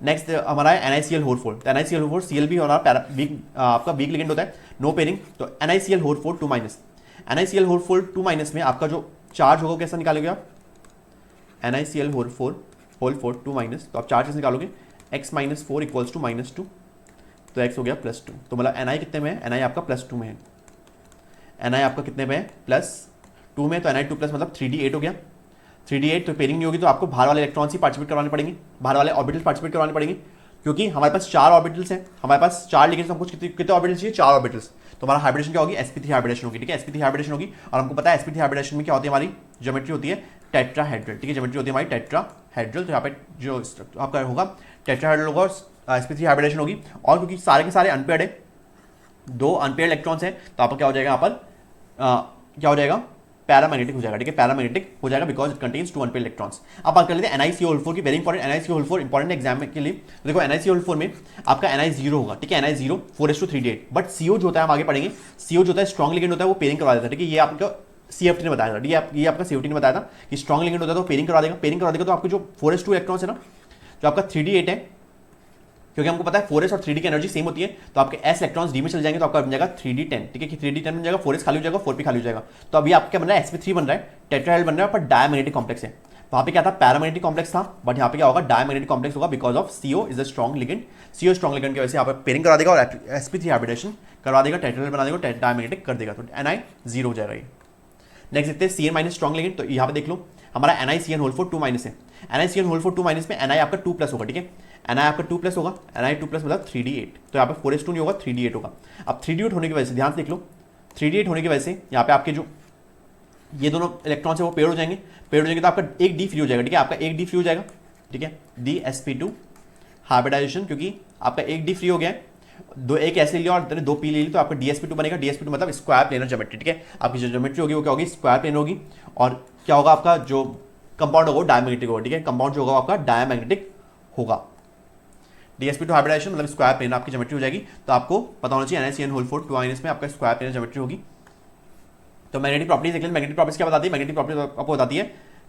नेक्स्ट हमारा है NiCl4, तो NiCl4 Cl भी हमारा आपका वीक लिगेंड होता है, नो पेयरिंग, तो NiCl4 2-, NiCl4 2- में आपका जो चार्ज होगा कैसा निकालोगे आप, NiCl4 2-, तो आप चार्ज कैसे निकालोगे, x - 4 = -2, तो x हो गया +2, तो मतलब Ni कितने में है, Ni आपका +2 में है, Ni आपका कितने में है, +2 में, तो Ni2+ मतलब 3d8 हो गया, 3d8, तो पेयरिंग नहीं होगी तो आपको बाहर वाले इलेक्ट्रॉन्स ही पार्टिसिपेट करवाने पड़ेंगे, बाहर वाले ऑर्बिटल्स पार्टिसिपेट करवाने पड़ेंगे, क्योंकि हमारे पास 4 ऑर्बिटल्स हैं, हमारे पास 4 लिगेंड्स, हमको कितने ऑर्बिटल्स चाहिए, 4 ऑर्बिटल्स, तो हमारा हाइब्रिडेशन क्या होगी, sp3 हाइब्रिडेशन होगी, ठीक है, sp3 हाइब्रिडेशन होगी, और हमको पता है sp3 हाइब्रिडेशन में क्या होती है, हमारी ज्योमेट्री होती है टेट्राहेड्रल, ठीक है, ज्योमेट्री होती है हमारी टेट्राहेड्रल, तो यहाँ पे जो आपका होगा टेट्राहेड्रल होगा और sp3 हाइब्रिडेशन होगी, और क्योंकि सारे के सारे अनपेयर्ड है, 2 अनपेयर्ड इलेक्ट्रॉन्स हैं, तो आपका क्या हो जाएगा, यहाँ पर क्या हो जाएगा, पैरामैग्नेटिक हो जाएगा, ठीक है, पैरामैग्नेटिक हो जाएगा, because it contains 2 unpaired electrons. अब बात कर लेते हैं NiCl4 की, very important, NiCl4 important exam के लिए, तो देखो NiCl4 में आपका Ni0 होगा, ठीक है, Ni0 4:3d8, बट CO जो होता है हम आगे पढ़ेंगे, CO जो होता है स्ट्रॉन्ग लिगेंड होता है, वो पेयरिंग करवा देता है, ठीक है, ये आपका CFT ने बताया था, ये आपका CFT ने बताया था कि स्ट्रॉन्ग लिगेंड होता है तो पेयरिंग करवा देगा, पेयरिंग करवा देगा, तो आपको जो 4:2 इलेक्ट्रॉन्स है ना, जो आपका 3d8 है, क्योंकि हमको पता है 4s और 3d की एनर्जी सेम होती है, तो आपके s इलेक्ट्रॉन्स d में चल जाएंगे, तो आपका बन जाएगा 3d10, ठीक है, कि 3d10 बन जाएगा, 4s खाली हो जाएगा, 4p खाली हो जाएगा, तो अभी आपका क्या बन रहा है, sp3 बन रहा है, टेट्राहेड्रल बन रहा है, पर डायमैग्नेटिक कॉम्प्लेक्स है, वहां पे क्या था, पैरामैग्नेटिक कॉम्प्लेक्स था, बट यहाँ पे क्या होगा, डायमैग्नेटिक कॉम्प्लेक्स होगा, because of CO is a strong ligand, CO strong ligand की वजह से यहाँ पे पेयरिंग करा देगा और sp3 हाइब्रिडेशन करवा देगा, टेट्राहेड्रल बना देगा, डायमैग्नेटिक कर देगा, तो Ni0 हो जाएगा ये। नेक्स्ट देखते हैं CN- स्ट्रॉन्ग लिगेंड, तो यहाँ पे देख लो हमारा NiCN4 2- है, NiCN4 2- में Ni आपका 2+ होगा, ठीक है, Ni आपका 2+ होगा, Ni2+ मतलब 3d8, तो यहाँ पे 4:2 नहीं होगा, 3d8 होगा। अब 3d8 होने की वजह से ध्यान से देख लो, 3d8 होने की वजह से यहाँ पे आपके जो ये दोनों इलेक्ट्रॉन्स है वो पेयर हो जाएंगे, तो आपका एक d फ्री हो जाएगा, ठीक है, आपका एक d फ्री हो जाएगा, ठीक है, dsp2 हाइब्रिडाइजेशन, क्योंकि आपका एक d फ्री हो गया है, एक ऐसे ले लिया और 2p ले ली, तो आपका dsp2 बनेगा, dsp2 मतलब स्क्वायर प्लेनर ज्योमेट्री, ठीक है, आपकी जो ज्योमेट्री होगी वो क्या होगी, स्क्वायर प्लेन होगी, और क्या होगा, आपका जो कंपाउंड होगा डायमैग्नेटिक होगा, ठीक है, कंपाउंड जो होगा आपका डायमैग्नेटिक होगा, dsp2 हाइब्रिडाइजेशन मतलब स्क्वायर प्लेन आपकी ज्योमेट्री हो जाएगी, तो आपको पता होना चाहिए NiCN4 2- में आपका स्क्वायर प्लेनर ज्योमेट्री होगी। तो मैग्नेटिक प्रॉपर्टीज देख लें, मैग्नेटिक प्रॉपर्टीज क्या बताती है, मैग्नेटिक प्रॉपर्टीज आपको बताती है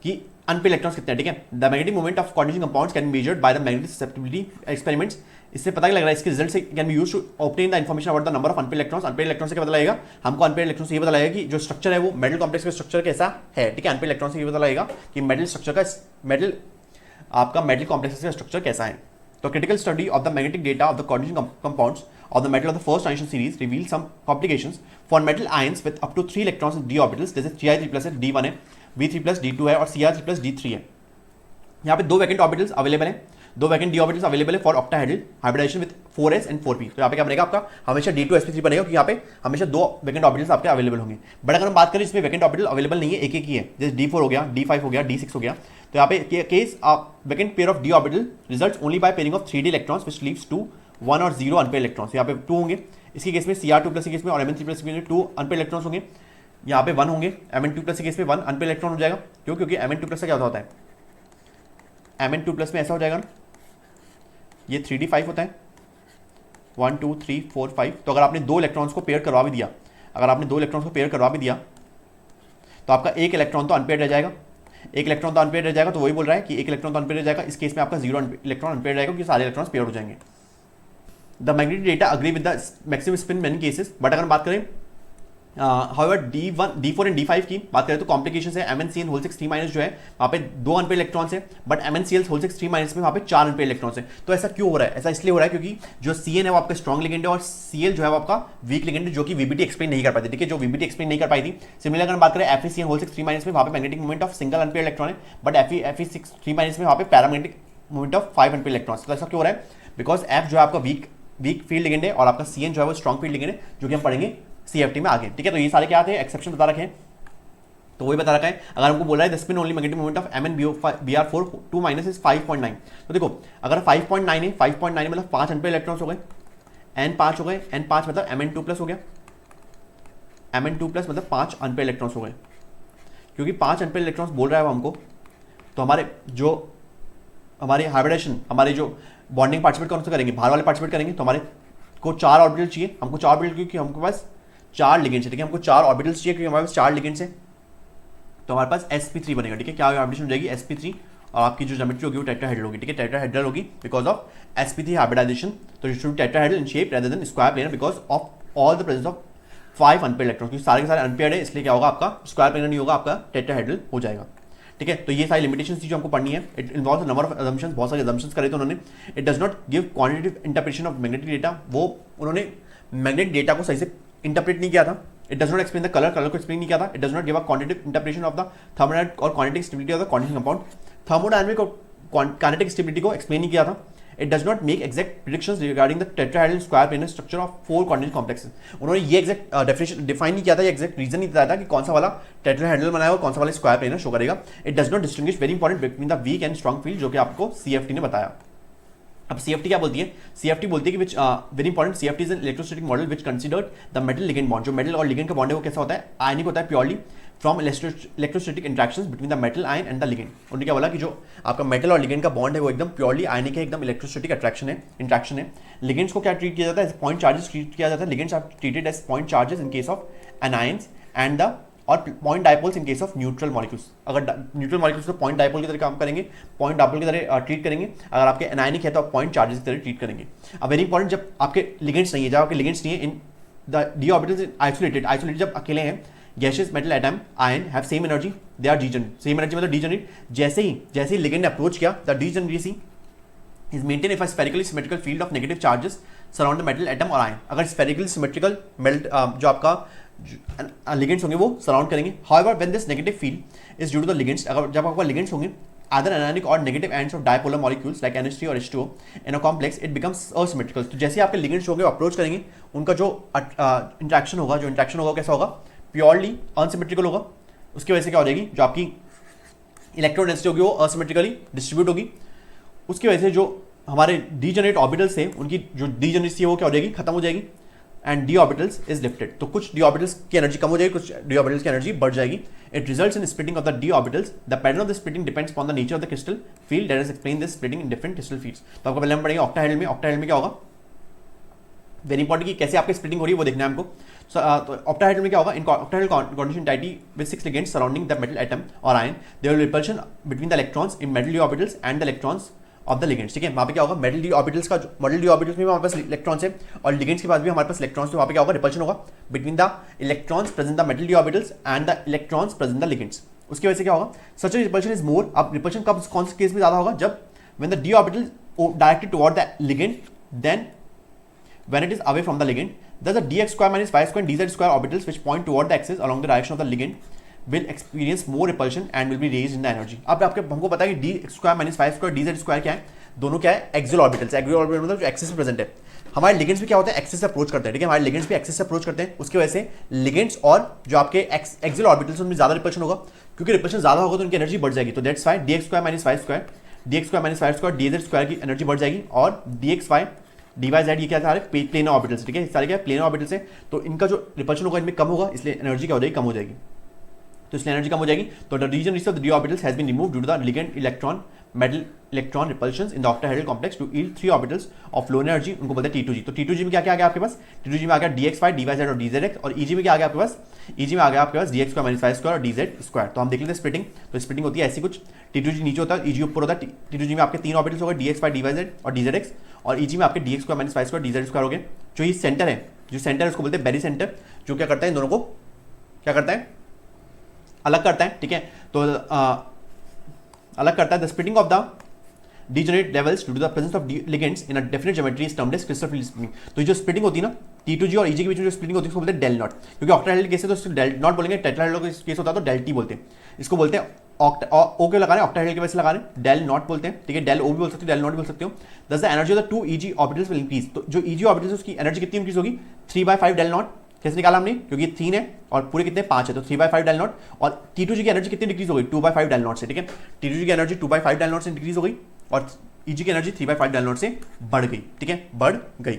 कि अनपेयर्ड इलेक्ट्रॉन्स कितने हैं, ठीक है, the magnetic moment of coordination compounds can be measured by the magnetic susceptibility experiments, इससे पता लग रहा है, इसके रिजल्ट से can be used to obtain the information about the number of unpaired electrons, unpaired electron से क्या पता लगेगा, हमको अनपेयर्ड इलेक्ट्रॉन से ये पता लगेगा कि जो स्ट्रक्चर है वो मेटल कॉम्प्लेक्स का स्ट्रक्चर कैसा है, ठीक है, अनपेयर्ड इलेक्ट्रॉन से ये पता लगेगा कि मेटल स्ट्रक्चर का आपका मेटल कॉम्प्लेक्स का स्ट्रक्चर कैसा है। तो critical study of the magnetic data of the coordination compounds of the metal of the first transition series reveal some complications for metal ions with up to 3 electrons in d orbitals, जैसे 3i3+ है, d1 है, v3+ d2 है और cr3+ d3 है। यहाँ पे 2 vacant orbitals available हैं, 2 vacant d orbitals available है for octahedral hybridisation with 4s and 4p, तो यहाँ पे क्या बनेगा आपका हमेशा d2sp3 बनेगा, क्योंकि यहाँ पे हमेशा 2 वैकेंट ऑर्बिटल्स आपके अवेलेबल होंगे। बट अगर हम बात करें इसमें वैकेंट ऑर्बिटल अवेलेबल नहीं है, एक ही है, जैसे d4 हो गया, d5 हो गया, d6 हो गया, तो यहाँ पे case vacant pair of D orbital results only by pairing of 3d electrons which leaves 2 1 और 0 अनपेयर्ड इलेक्ट्रॉन्स, यहाँ पे 2 होंगे इसके केस में, Cr2+ के केस में और Mn3+ के केस में 2 अनपेयर्ड इलेक्ट्रॉन्स होंगे, यहाँ पे 1 होंगे, Mn2+ के केस में 1 अनपेयर्ड इलेक्ट्रॉन हो जाएगा, क्यों, क्योंकि Mn2+ का क्या होता है, Mn2+ में ऐसा हो जाएगा ना, ये 3d5 होता है, 1 2 3 4 5, तो अगर आपने 2 इलेक्ट्रॉन्स को पेयर करवा भी दिया, अगर आपने 2 इलेक्ट्रॉन्स को पेयर करवा भी दिया, तो आपका एक इलेक्ट्रॉन तो अनपेयर्ड रह जाएगा, एक इलेक्ट्रॉन तो अनपेयर्ड रह जाएगा, तो वही बोल रहा है कि एक इलेक्ट्रॉन तो अनपेयर्ड रह जाएगा, इस केस में आपका 0 इलेक्ट्रॉन अनपेयर्ड रहेगा, क्योंकि सारे इलेक्ट्रॉन्स पेयर हो जाएंगे। The magnetic data agree with the maximum spin many cases, but अगर हम बात करें हाउएवर D4 एंड D5 की बात करें तो कॉम्प्लिकेशन है MnCn होल 6 3- जो है वहाँ पे 2 अनपेड इलेक्ट्रॉन्स है, बट MnCl होल 6 3- में वहाँ पे 4 अनपेड इलेक्ट्रॉन्स है। तो ऐसा क्यों हो रहा है? ऐसा इसलिए हो रहा है क्योंकि जो Cn है वो आपका स्ट्रॉन्ग लिगेंड है और Cl जो है वो आपका वीक लिगेंड है, जो कि VBT एक्सप्लेन नहीं कर पाती, ठीक है, जो VBT एक्सप्लेन नहीं कर पाई थी। सिमिलर अगर हम बात करें FeCn होल 6 3- में वहाँ पे magnetic movement of single unpaired electron है, बट Fe6 3- में वहाँ पे paramagnetic movement of 5 unpaired electrons. तो ऐसा क्यों हो रहा है? बिकॉज F जो है आपका वीक फील्ड लिगेंड है और आपका Cn जो है वो स्ट्रॉन्ग फील्ड लिगेंड है, जो कि हम पढ़ेंगे CFT में आगे, ठीक है। तो ये सारे क्या थे? एक्सेप्शन बता रखे हैं, तो वही बता रखा है। अगर हमको बोला है the spin only magnetic moment of MnBr4 2- is 5.9, तो देखो अगर 5.9 है, 5.9 मतलब 5 अनपेड इलेक्ट्रॉन्स हो गए, N5 हो गए, N5 मतलब Mn2+ हो गया, Mn2+ मतलब 5 अनपेड इलेक्ट्रॉन्स हो गए। क्योंकि 5 अनपेड इलेक्ट्रॉन्स बोल रहा है वो हमको, तो हमारे हाइब्रिडेशन, हमारे जो बॉन्डिंग पार्टिसिपेट कौन से करेंगे? बाहर वाले पार्टिसिपेट करेंगे, तो हमारे को 4 ऑर्बिटल चाहिए, हमको 4 ऑर्बिटल क्योंकि हमके पास 4 लिगेंड्स है, ठीक है, हमको 4 ऑर्बिटल्स चाहिए क्योंकि हमारे पास 4 लिगेंड्स है, तो हमारे पास sp3 बनेगा, ठीक है। क्या हाइब्रिडेशन हो जाएगी? sp3, और आपकी जो ज्योमेट्री होगी वो टेट्राहेड्रल होगी, ठीक है, टेट्राहेड्रल होगी बिकॉज ऑफ sp3 हाइब्रिडाइजेशन। तो it should be tetrahedral in shape rather than square planar because of all the presence of 5 unpaired electrons, क्योंकि सारे के सारे अनपेड है, इसलिए क्या होगा? आपका स्क्वायर प्लेनर नहीं होगा, आपका टेट्राहेड्रल हो जाएगा, ठीक है। तो ये सारी लिमिटेशंस थी जो हमको पढ़नी है। It involves number of assumptions, बहुत सारे असम्पशंस करे थे उन्होंने। It does not give quantitative interpretation of magnetic data, वो उन्होंने मैग्नेटिक डेटा को सही से इंटरप्रेट नहीं किया था। It does not explain the colour को एक्सप्लेन नहीं किया था। It does not give a quantitative interpretation of the thermodynamic और kinetic stability of the quantity compound, thermodynamic और काइनेटिक स्टेबिलिटी को एक्सप्लेन नहीं किया था। It does not make exact predictions regarding the tetrahedral square planar structure of 4 quantity complexes. उन्होंने ये exact definition define नहीं किया था, ये एक्जैक्ट रीजन नहीं बताया था कि कौन सा वाला टेट्राहेड्रल बनाया और कौन सा वाला स्क्वायर प्लेनर शो करेगा। It does not distinguish very important between the weak and strong field, जो कि आपको CFT ने बताया। अब CFT क्या बोलती है? CFT बोलती है कि which very important, CFT is an electrostatic model which considered the metal ligand bond. जो मेटल और लिगेंड का बॉन्ड है वो कैसा होता है? आयनिक होता है, purely from electrostatic interactions between the metal ion and the ligand. उन्होंने क्या बोला कि जो आपका मेटल और लिगेंड का बॉन्ड है वो एकदम प्योरली आयनिक है, एकदम इलेक्ट्रोस्टैटिक अट्रैक्शन है, इंट्रैक्शन है। लिगेंड्स को क्या ट्रीट किया जाता है? पॉइंट चार्जेस ट्रीट किया जाता है। Ligands are treated as point charges in case of anions and the और point dipoles in case of neutral molecules. अगर न्यूट्रल मॉलिक्यूल्स को पॉइंट डायपोल की तरह काम करेंगे, पॉइंट डायपोल की तरह ट्रीट करेंगे। अगर आपके एनायनिक है तो आप पॉइंट चार्जेस की तरह ट्रीट करेंगे। अब वेरी इंपॉर्टेंट, जब आपके लिगेंड्स नहीं है, जब आपके लिगेंड्स नहीं है, in the d orbitals isolated जब अकेले हैं, gases metal atom ion have same energy, they are degenerate. Same energy मतलब डीजेनरेट। जैसे ही लिगेंड ने अप्रोच किया, the degeneracy is maintained if a spherically symmetrical field of negative charges surround the metal atom or ion। अगर spherically symmetrical जो आपका ligands होंगे वो surround करेंगे। However, when this negative field is due to the ligands, अगर जब आपका ligands होंगे either anionic or negative ends of dipolar molecules like NH3 or H2O in a complex, it becomes asymmetrical। तो जैसे आपके ligands होंगे approach करेंगे, उनका जो इंट्रैक्शन होगा कैसा होगा? प्योरली अनसिमेट्रिकल होगा। उसकी वजह से क्या हो जाएगी? जो आपकी इलेक्ट्रॉन डेंसिटी होगी वो असिमेट्रिकली डिस्ट्रीब्यूट होगी। उसकी वजह से जो हमारे डीजेनरेट ऑर्बिटल्स है, उनकी जो डीजेनरेसी है वो क्या हो जाएगी? खत्म हो जाएगी, and D orbitals is lifted. तो कुछ डी ऑर्बिटल्स की एनर्जी कम हो जाएगी, कुछ डी ऑर्बिटल्स की एनर्जी बढ़ जाएगी। It results in splitting of the d orbitals. The pattern of the splitting depends upon the nature of the crystal field that is explain this splitting in different crystal fields. तो आपको पहले हम पढ़ेंगे octahedral में। Octahedral में क्या होगा? Very important कि कैसे आपकी स्प्लिटिंग हो रही है वो देखना है हमको। तो ऑक्टाहेड्रल में क्या होगा? In octahedral coordination entity with 6 ligands surrounding the metal atom और ion, there will be repulsion between the electrons in metal d orbitals and the electrons of the ligands. ठीक है, वहाँ पे क्या होगा? मेटल डी ऑर्बिटल्स का metal d orbitals में हमारे पास इलेक्ट्रॉन्स है और लिगेंड्स के पास भी हमारे पास इलेक्ट्रॉन्स है। वहाँ पे क्या होगा? रिपल्शन होगा between the electrons present the metal d orbitals and the electrons present the ligands. उसकी वजह से क्या होगा? सच रिपल्शन इज मोर। अब रिपल्शन कब कौन से केस में ज्यादा होगा? जब when the d orbital directed toward the ligand, then when it is away from the ligand, thus the dx square minus y square and dz square orbitals which point toward the axis along the direction of the ligand will experience more repulsion and will be raised in the energy। अब आपके हमको पता है कि d square minus y square dz square क्या है? दोनों क्या है? Axial orbitals. एक्सियल ऑर्बिटल मतलब जो एक्सिस में प्रेजेंट है। हमारे लिगेंड्स भी क्या होता है? एक्सिस से अप्रोच करते हैं। ठीक है, हमारे लिगेंड्स भी एक्सिस से अप्रोच करते हैं। उसकी वजह से लिगेंड्स और जो आपके एक्सियल ऑर्बिटल्स उनमें ज्यादा रिपल्शन होगा, क्योंकि रिपल्शन ज्यादा होगा तो उनकी एनर्जी बढ़ जाएगी। तो that's why dx square minus y square, dx square minus y square dz square की एनर्जी बढ़ जाएगी, और dxy dz ये क्या सारे प्लेनर ऑर्बिटल्स। ठीक है, सारे क्या प्लेनर ऑर्बिटल्स हैं, तो इनका जो रिपल्शन होगा इनमें कम होगा, इसलिए एनर्जी क्या हो जाएगी? कम हो जाएगी। तो इसलिए एनर्जी कम हो जाएगी। तो the region of the d orbitals has been removed due to the ligand electron metal electron repulsions in the octahedral complex to yield 3 orbitals of low energy, उनको बोलते हैं T2G। तो T2G में क्या क्या आ गया आपके पास, T2G में आ गया dx5 dyz और dzx, और EG में क्या आ गया आपके पास, EG में आ गया आपके पास dx स्क्वायर माइनस 5 स्क्वायर और dz स्क्वायर। तो हम देख लेते हैं स्प्लिटिंग। तो स्प्लिटिंग होती है ऐसी कुछ, T2G नीचे होता है, EG ऊपर होता है। T2G में आपके 3 ऑर्बिटल्स हो गए dx5 dyz और dzx, और EG में आपके dx square minus 5 square dz square हो गए। जो ये सेंटर है, जो सेंटर है उसको बोलते हैं बेरी सेंटर, जो क्या करता है इन दोनों को क्या करता है, अलग करता है, ठीक है। तो अलग करता है। The splitting of the degenerate levels due to the presence of ligands in a definite geometry is termed as crystal field splitting। तो ये जो स्प्लिटिंग होती है ना T2G और EG के बीच में जो स्प्लिटिंग होती है उसको बोलते हैं डेल नॉट, क्योंकि ऑक्टाहेड्रल केस है तो इसको डेल नॉट बोलेंगे, टेट्राहेड्रल का केस होता है तो डेल टी बोलते हैं। इसको बोलते हैं ओ के लगाने, ऑक्टाहेड्रल के वजह से लगाने डेल नॉट बोलते हैं, ठीक है। डेल ओ भी बोल सकते हो, डेल नॉट भी बोल सकते हो। दस the energy of the 2 EG orbitals will increase. तो जो EG ऑर्बिटल्स उसकी एनर्जी कितनी इंक्रीज होगी, 3/5 डेल नॉट। कैसे निकाला हमने, क्योंकि 3 है और पूरे कितने 5 है, तो 3/5 डेल नॉट। और T2G की एनर्जी कितनी डिक्रीज हो गई, 2/5 डेल नॉट से, ठीक है। T2G की एनर्जी 2/5 डेल नॉट से डिक्रीज हो गई और EG की एनर्जी 3/5 डेल नॉट से बढ़ गई, ठीक है, बढ़ गई।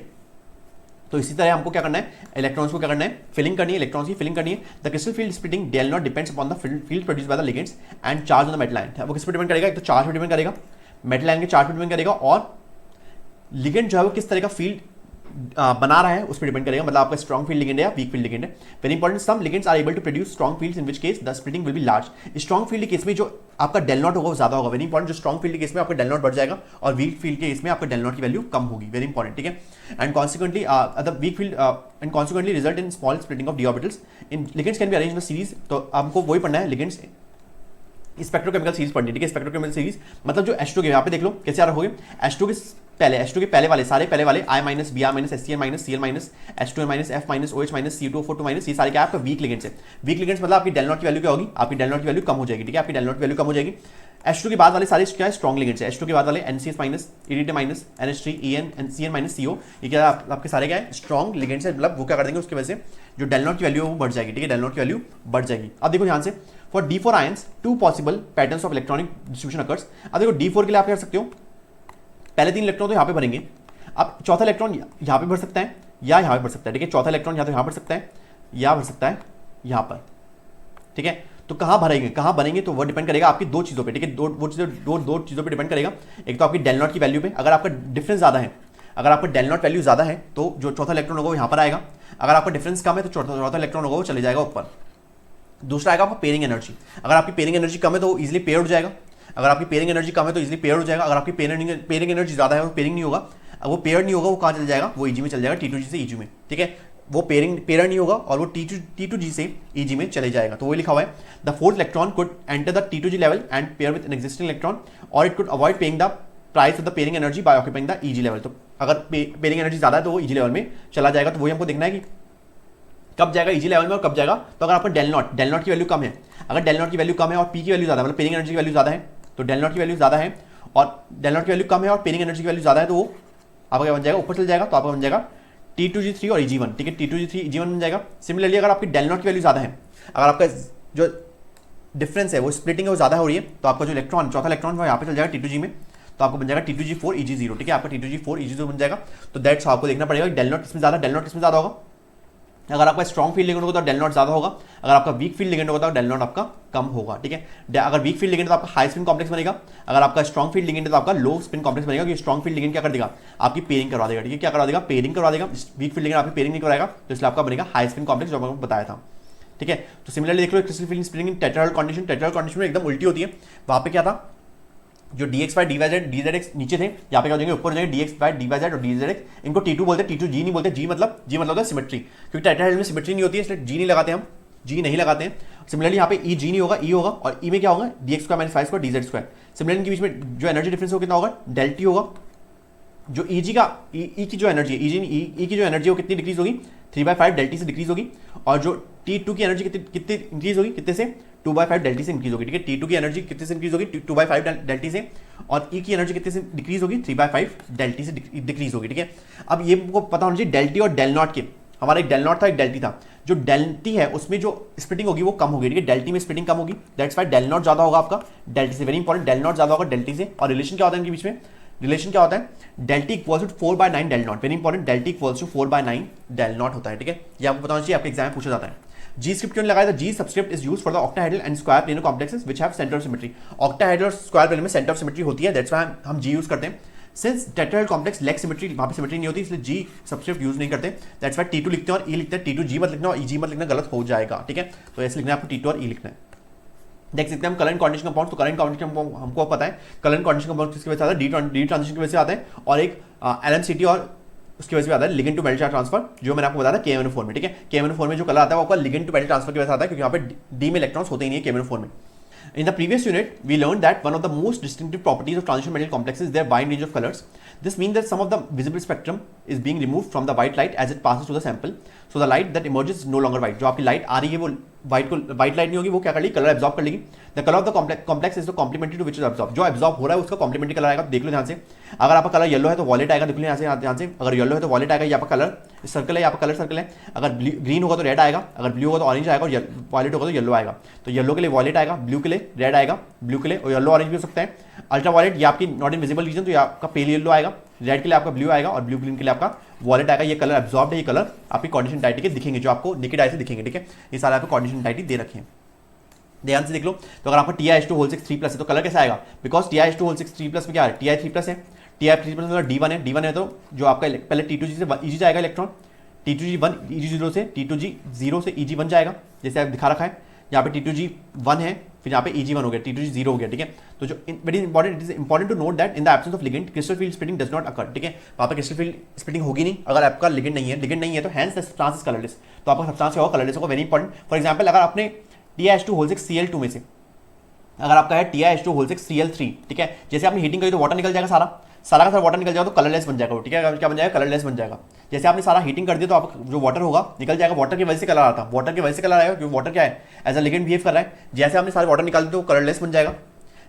तो इसी तरह हमको क्या करना है, इलेक्ट्रॉन्स को क्या करना है, फिलिंग करनी है, इलेक्ट्रॉन्स की फिलिंग करनी है। The crystal field splitting del nought depends upon the field produce by the ligands and charge on the metal ion. वो किस पर डिपेंड करेगा, एक तो चार्ज पर डिपेंड करेगा, मेटल आयन के चार्ज पर डिपेंड करेगा, और लिगेंड जो है वो किस तरह का फील्ड बना रहा है उस पर डिपेंड करेगा, मतलब आपका स्ट्रॉन्ग फील्ड लिगेंड है या वीक फील्ड लिगेंड है। Very important, some ligands are able to produce strong fields in which case the splitting will be large. Strong field के केस में जो आपका डेल नॉट होगा वो ज्यादा होगा। वेरी इंपॉर्टेंट, जो स्ट्रॉन्ग फील्ड के केस में आपका डेल नॉट बढ़ जाएगा और वीक फील्ड के केस में आपका डेल नॉट की वैल्यू कम होगी। वेरी इंपॉर्टेंट, ठीक है। And consequently the weak field and consequently result in small splitting of D orbitals in ligands can be arranged in series. तो हमको वही पढ़ना है, लिगेंड्स स्पेक्ट्रोकेमिकल सीरीज पढ़नी है, ठीक है। स्पेक्ट्रोकेमिकल सीरीज मतलब जो H2 के, यहाँ पे देख लो कैसे आ रहा होगे, H2 के पहले वाले सारे पहले वाले I minus Br minus SCl minus Cl minus H2 minus F minus OH minus CO2O4 minus, ये सारे क्या है आपका वीक लिगेंड्स है। वीक लिगेंड्स मतलब आपकी डेल नॉट की वैल्यू क्या होगी, आपकी डेल नॉट की वैल्यू कम हो जाएगी, ठीक है, आपकी डेल नॉट की वैल्यू कम हो जाएगी। H2 के बाद वाले सारे क्या है, स्ट्रॉन्ग लिगेंड्स है। H2 के बाद वाले NCS minus EDT minus NH3 EN NCN minus CO, ये क्या आपके सारे क्या है, स्ट्रॉन्ग लिगेंड्स है। मतलब वो क्या कर देंगे, उसकी वजह से जो डेल नॉट की वैल्यू है वो बढ़ जाएगी, ठीक है, डेल नॉट की वैल्यू बढ़ जाएगी। अब देखो ध्यान से, for D4 ions 2 possible patterns of electronic distribution occurs. अब देखो D4 के लिए आप क्या कर सकते हो, पहले 3 इलेक्ट्रॉन तो यहाँ पे भरेंगे, अब चौथा इलेक्ट्रॉन यहाँ पे भर सकता है या यहाँ पे भर सकता है, ठीक है। चौथा इलेक्ट्रॉन या तो यहाँ भर सकता है या भर सकता है यहाँ पर, ठीक है। तो कहाँ भरेंगे, कहाँ बनेंगे, तो वो डिपेंड करेगा आपकी दो चीज़ों पे, ठीक है। दो चीज़ों पे डिपेंड करेगा। एक तो आपकी डेल नॉट की वैल्यू पे, अगर आपका डिफरेंस ज़्यादा है, अगर आपका डेल नॉट वैल्यू ज़्यादा है तो जो चौथा इलेक्ट्रॉन होगा वो यहाँ पर आएगा। अगर आपका डिफरेंस कम है तो चौथा इलेक्ट्रॉन होगा वो चले जाएगा ऊपर। दूसरा आएगा आपका पेयरिंग एनर्जी, अगर आपकी पेयरिंग एनर्जी कम है तो वो इजिली पेयर हो जाएगा। अगर आपकी पेयरिंग एनर्जी कम है तो इजिली पेयर हो जाएगा। अगर आपकी पेयरिंग एनर्जी ज़्यादा है वो पेयरिंग नहीं होगा, वो पेयर नहीं होगा, वो कहाँ चल जाएगा, वो EG में चल जाएगा, T2G से EG में, ठीक है। वो पेयर नहीं होगा और वो T2G से EG में चले जाएगा। तो वो लिखा हुआ है, the fourth electron could enter the T2G level and pair with an existing electron और it could avoid paying the price of the pairing energy by occupying the EG level. तो अगर पेयरिंग एनर्जी ज़्यादा है तो वो EG level में चला जाएगा। तो वही हमको देखना है कि कब जाएगा EG लेवल में और कब जाएगा। तो अगर आपका डेल नॉट की वैल्यू कम है, अगर डेल नॉट की वैल्यू कम है और P की वैल्यू ज़्यादा है, मतलब पेयरिंग एनर्जी की वैल्यू ज़्यादा है, तो डेल नॉट की वैल्यू ज़्यादा है और डेल नॉट की वैल्यू कम है और पेयरिंग एनर्जी की वैल्यू ज़्यादा है, तो वो आपका क्या बन जाएगा, ऊपर चल जाएगा। तो आपका बन जाएगा T2G3 और EG1, ठीक है, T2G3 EG1 बन जाएगा। सिमिलरली अगर आपकी डेल नॉट की वैल्यू ज़्यादा है, अगर आपका जो डिफरेंस है वो स्प्लिटिंग है वो ज़्यादा हो रही है, तो आपका जो इलेक्ट्रॉन चौथा इलेक्ट्रॉन वो यहाँ पे चल जाएगा T2G में, तो आपको बन जाएगा T2G4 EG0, ठीक है, आपका T2G4 EG0 बन जाएगा। तो दैट्स आपको देखना पड़ेगा डेल नॉट किसमें ज़्यादा होगा। अगर आपका स्ट्रॉन्ग फील्ड लिगेंड होगा तो डेल नॉट ज़्यादा होगा, अगर आपका वीक फील्ड लिगेंड होगा तो डेल नॉट आपका कम होगा, ठीक है। अगर वीक फील्ड लिगेंड तो आपका हाई स्पिन कॉम्प्लेक्स बनेगा, अगर आपका स्ट्रॉन्ग फील्ड लिगेंड तो आपका लो स्पिन कॉम्प्लेक्स बनेगा। क्योंकि स्ट्रॉन्ग फील्ड लिगेंड क्या कर देगा, आपकी पेयरिंग करवा देगा, ठीक है, क्या करवा देगा, पेयरिंग करवा देगा। वीक फील्ड लिगेंड आपकी पेयरिंग नहीं कराएगा, तो इसलिए आपका बनेगा हाई स्पिन कॉम्प्लेक्स, जो मैंने बताया था, ठीक है। तो सिमिलरली देख लो crystal field splitting in tetrahedral condition में एकदम उल्टी होती है। वहाँ पे क्या था, जो dx/dy dz नीचे थे, यहाँ पे क्या हो जाएंगे, ऊपर हो जाएंगे dx/dy और dz। इनको T2 बोलते हैं, T2G नहीं बोलते। G मतलब होता है सिमेट्री, क्योंकि टेट्राहेड्रल में सिमेट्री नहीं होती है, इसलिए G नहीं लगाते हम, G नहीं लगाते हैं। सिमिलरली यहाँ पे EG नहीं होगा, E होगा, और E में क्या होगा, dx² - 5² dz²। सिमिलरली इनके बीच में जो एनर्जी डिफरेंस होगा कितना होगा, डेल T होगा। जो EG का E की जो एनर्जी है, E की जो एनर्जी है वो कितनी डिक्रीज होगी, 3/5 डेल T से डिक्रीज होगी। और जो T2 की एनर्जी कितनी इंक्रीज होगी, कितने से, 2/5 डेल T से इंक्रीज होगी, ठीक है। T2 की एनर्जी कितने से इंक्रीज होगी, 2/5 डेल T से, और E की एनर्जी कितने से डिक्रीज होगी, 3/5 डेल T से डिक्रीज होगी, ठीक है। अब ये आपको पता होना चाहिए डेल T और डेल नॉट के, हमारा एक डेल नॉट था एक डेल T था। जो डेल T है उसमें जो स्प्लिटिंग होगी वो कम होगी, ठीक है, डेल T में स्प्लिटिंग कम होगी, दैट्स व्हाई डेल नॉट ज्यादा होगा आपका डेल T से। वेरी इंपॉर्टेंट, डेल नॉट ज्यादा होगा डेल T से। और रिलेशन क्या होता है इनके बीच में, रिलेशन क्या होता है, del T equals to 4/9 del nought. Very important, del T equals to 4/9 del nought होता है, ठीक है। ये आपको पता होना चाहिए, आपके एग्जाम में पूछा जाता है। जी स्क्रिप्ट क्यों लगाया था? G subscript is used for the octahedral and square planar complexes which have centre of symmetry. Octahedral और स्क्वायर प्लेनर में सेंटर ऑफ सिमेट्री होती है, दैट्स व्हाई हम जी यूज करते हैं। Since tetrahedral complex lack symmetry, वहां पे symmetry नहीं होती, इसलिए जी सबस्क्रिप्ट यूज नहीं करते, दैट्स व्हाई टी2 लिखते हैं और ई लिखते हैं। टी2 जी मत लिखना और ई जी मत लिखना, गलत हो जाएगा, ठीक है। तो ऐसे लिखना है आपको, टी2 और ई लिखना है। देख सकते हैं हम करंट कॉन्डिनेशन कंपाउंड, तो करंट कॉन्डिनेशन कंपाउंड हमको पता है करंट कॉन्डिनेशन कंपाउंड किसकी वजह से आता है? डी ट्रांजिशन की वजह से आता है, और एक एलएमसीटी और उसकी वजह से आता है ligand to metal charge transfer, जो मैंने आपको बताया था KMnO4 में, ठीक है। KMnO4 में जो कलर आता है वो आपका लिगेंड टू मेटल ट्रांसफर की वजह से आता है, क्योंकि यहाँ पे डी में इलेक्ट्रॉन्स होते ही नहीं है KMnO4 में। In the previous unit, we learned that one of the most distinctive properties of transition metal complexes is their wide range of colors. This means that some of the visible spectrum is being removed from the white light as it passes through the sample. So the light that emerges is no longer white. जो आपकी light आ रही है वो white light नहीं होगी, वो क्या कर लेगी? कलर एब्जॉर्ब कर लेगी। The color of the complex is the complementary to which is absorbed. जो एब्जॉर्ब हो रहा है उसका कॉम्प्लीमेंट्री कलर आएगा। देख लो ध्यान से, अगर आपका कलर येलो है तो वॉलेट आएगा, देख लो यहाँ से ध्यान से, अगर येलो है तो वॉलेट आएगा, यहाँ पर कलर सर्कल है, यहाँ पर कलर सर्कल है। अगर ग्रीन होगा तो रेड आएगा, अगर ब्लू होगा तो ऑरेंज आएगा, और वॉलेट होगा तो येलो आएगा। तो येलो के लिए वॉलेट आएगा, ब्लू के लिए रेड आएगा, ब्लू के लिए और येलो ऑरेंज भी हो सकता है। अल्ट्रा वॉलेट ये आपकी नॉट इन विजिबल रीजन, तो ये आपका पेल येलो आएगा, रेड के लिए आपका ब्लू आएगा और ब्लू ग्रीन के लिए आपका वॉलेट आएगा। ये कलर एब्जॉर्ब है, ये कलर आपकी कॉन्डिनेशन डायटी के दिखेंगे, जो आपको नेकेड आई से दिखेंगे, ठीक है। ये सारे आपको कॉन्डिनेशन डायटी दे रखे हैं, ध्यान से देख लो। तो अगर आपका TiH2 3+ है तो कलर कैसा आएगा? बिकॉज TiH2 3+ में क्या है? Ti3+ है, Ti3+ मतलब D1 है, D1 है तो जो आपका पहले T2G से EG जाएगा इलेक्ट्रॉन, T2G1 EG0 से T2G0 से EG1 जाएगा, जैसे आप दिखा रखा है यहाँ पे T2G1 है, फिर यहाँ पे EG1 हो गया, T2G0 हो गया, ठीक है। तो जो very important, it is important to note that in the absence of ligand crystal field splitting does not occur, ठीक है। वहाँ पे क्रिस्टल फील्ड स्प्लिटिंग होगी नहीं अगर आपका लिगेंड नहीं है, लिगेंड नहीं है तो hence the substance is colourless, तो आपका सब्सटेंस क्या होगा? कलरलेस होगा। वेरी इंपॉर्टेंट, फॉर एग्जांपल अगर आपने TiH2 Cl2 में से अगर आपका है TiH2 Cl3, ठीक है, जैसे आपने हीटिंग करी तो वाटर निकल जाएगा, सारा का सारा वाटर निकल जाएगा, तो कलरलेस बन जाएगा, ठीक है। क्या बन जाएगा? कलरलेस बन जाएगा। जैसे आपने सारा हीटिंग कर दिया तो आप जो वाटर होगा निकल जाएगा, वाटर की वजह से कलर आता है, वाटर की वजह से कलर आएगा क्योंकि वाटर क्या है? एज अ लिगेंड बिहेव कर रहा है। जैसे आपने सारे वाटर निकाल दिए तो कलरलेस बन जाएगा।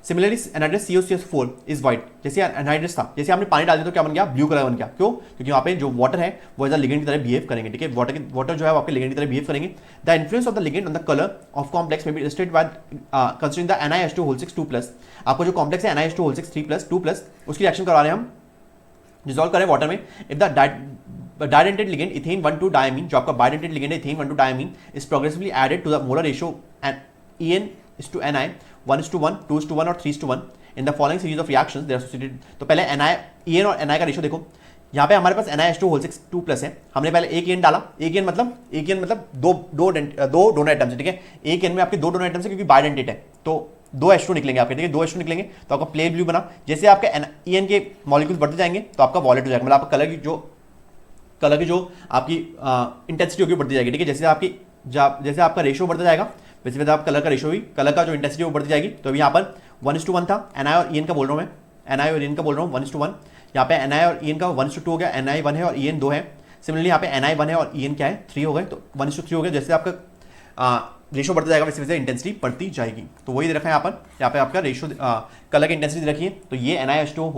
Similarly anhydrous COCS4 is white, जैसे एनहाइड्रस था, जैसे आपने पानी डाल दिया तो क्या बन गया? ब्लू कलर बन गया। क्यों? क्योंकि वहाँ पे जो वाटर है वो एज अ लिगेंड की तरह बिहेव करेंगे, ठीक है। वाटर जो है वो आपके लिगेंड की तरह बिहेव करेंगे। The influence of the ligand on the colour of complex में be illustrated by considering the NiH2 2+। आपको जो कॉम्प्लेक्स है NiH2 3+, उसकी रिएक्शन करवा रहे हैं हम, डिसॉल्व करें वाटर में। If the bidentate ligand ethane 1,2 diamine, जो आपका बाइडेंटेड लिगेंड है ethane 1,2 diamine, is progressively added to the molar ratio En:2Ni 1:1, 2:1 और 3:1 in the following series of reactions they are associated. तो पहले En और Ni का रेशियो देखो, यहाँ पे हमारे पास NiH2 2+ है, हमने पहले एक एन डाला, एक एन मतलब दो डोनर एटम्स है, ठीक है। एक एन में आपके दो डोनर एटम्स है क्योंकि बाइडेंटेड है, तो 2 H2 निकलेंगे आपके, ठीक है। 2 H2 निकलेंगे तो आपका प्लेन ब्लू बना। जैसे आपके En के मॉलिक्यूल्स बढ़ते जाएंगे तो आपका वॉलेट हो जाएगा, मतलब आपका कलर की जो आपकी इंटेंसिटी होगी बढ़ती जाएगी, ठीक है। जैसे आपका रेशियो बढ़ता जाएगा वैसे आप कलर का रेशियो भी, कलर का जो इंटेंसिटी वो बढ़ती जाएगी। तो अभी यहाँ पर 1:1 था, Ni और En का बोल रहा हूँ मैं, Ni और En का बोल रहा हूँ 1:1। यहाँ पे Ni और En का 1:2 हो गया, Ni 1 है और En 2 है। सिमिलरली यहाँ पे Ni 1 है और En क्या है? 3 हो गए, तो 1:3 हो गया। जैसे आपका रेशियो बढ़ता जाएगा वैसे वैसे इंटेंसिटी बढ़ती जाएगी। तो वही दे रखा है यहाँ पे आपका रेशियो कलर की इंटेंसिटी दे रखी है। तो ये NiH2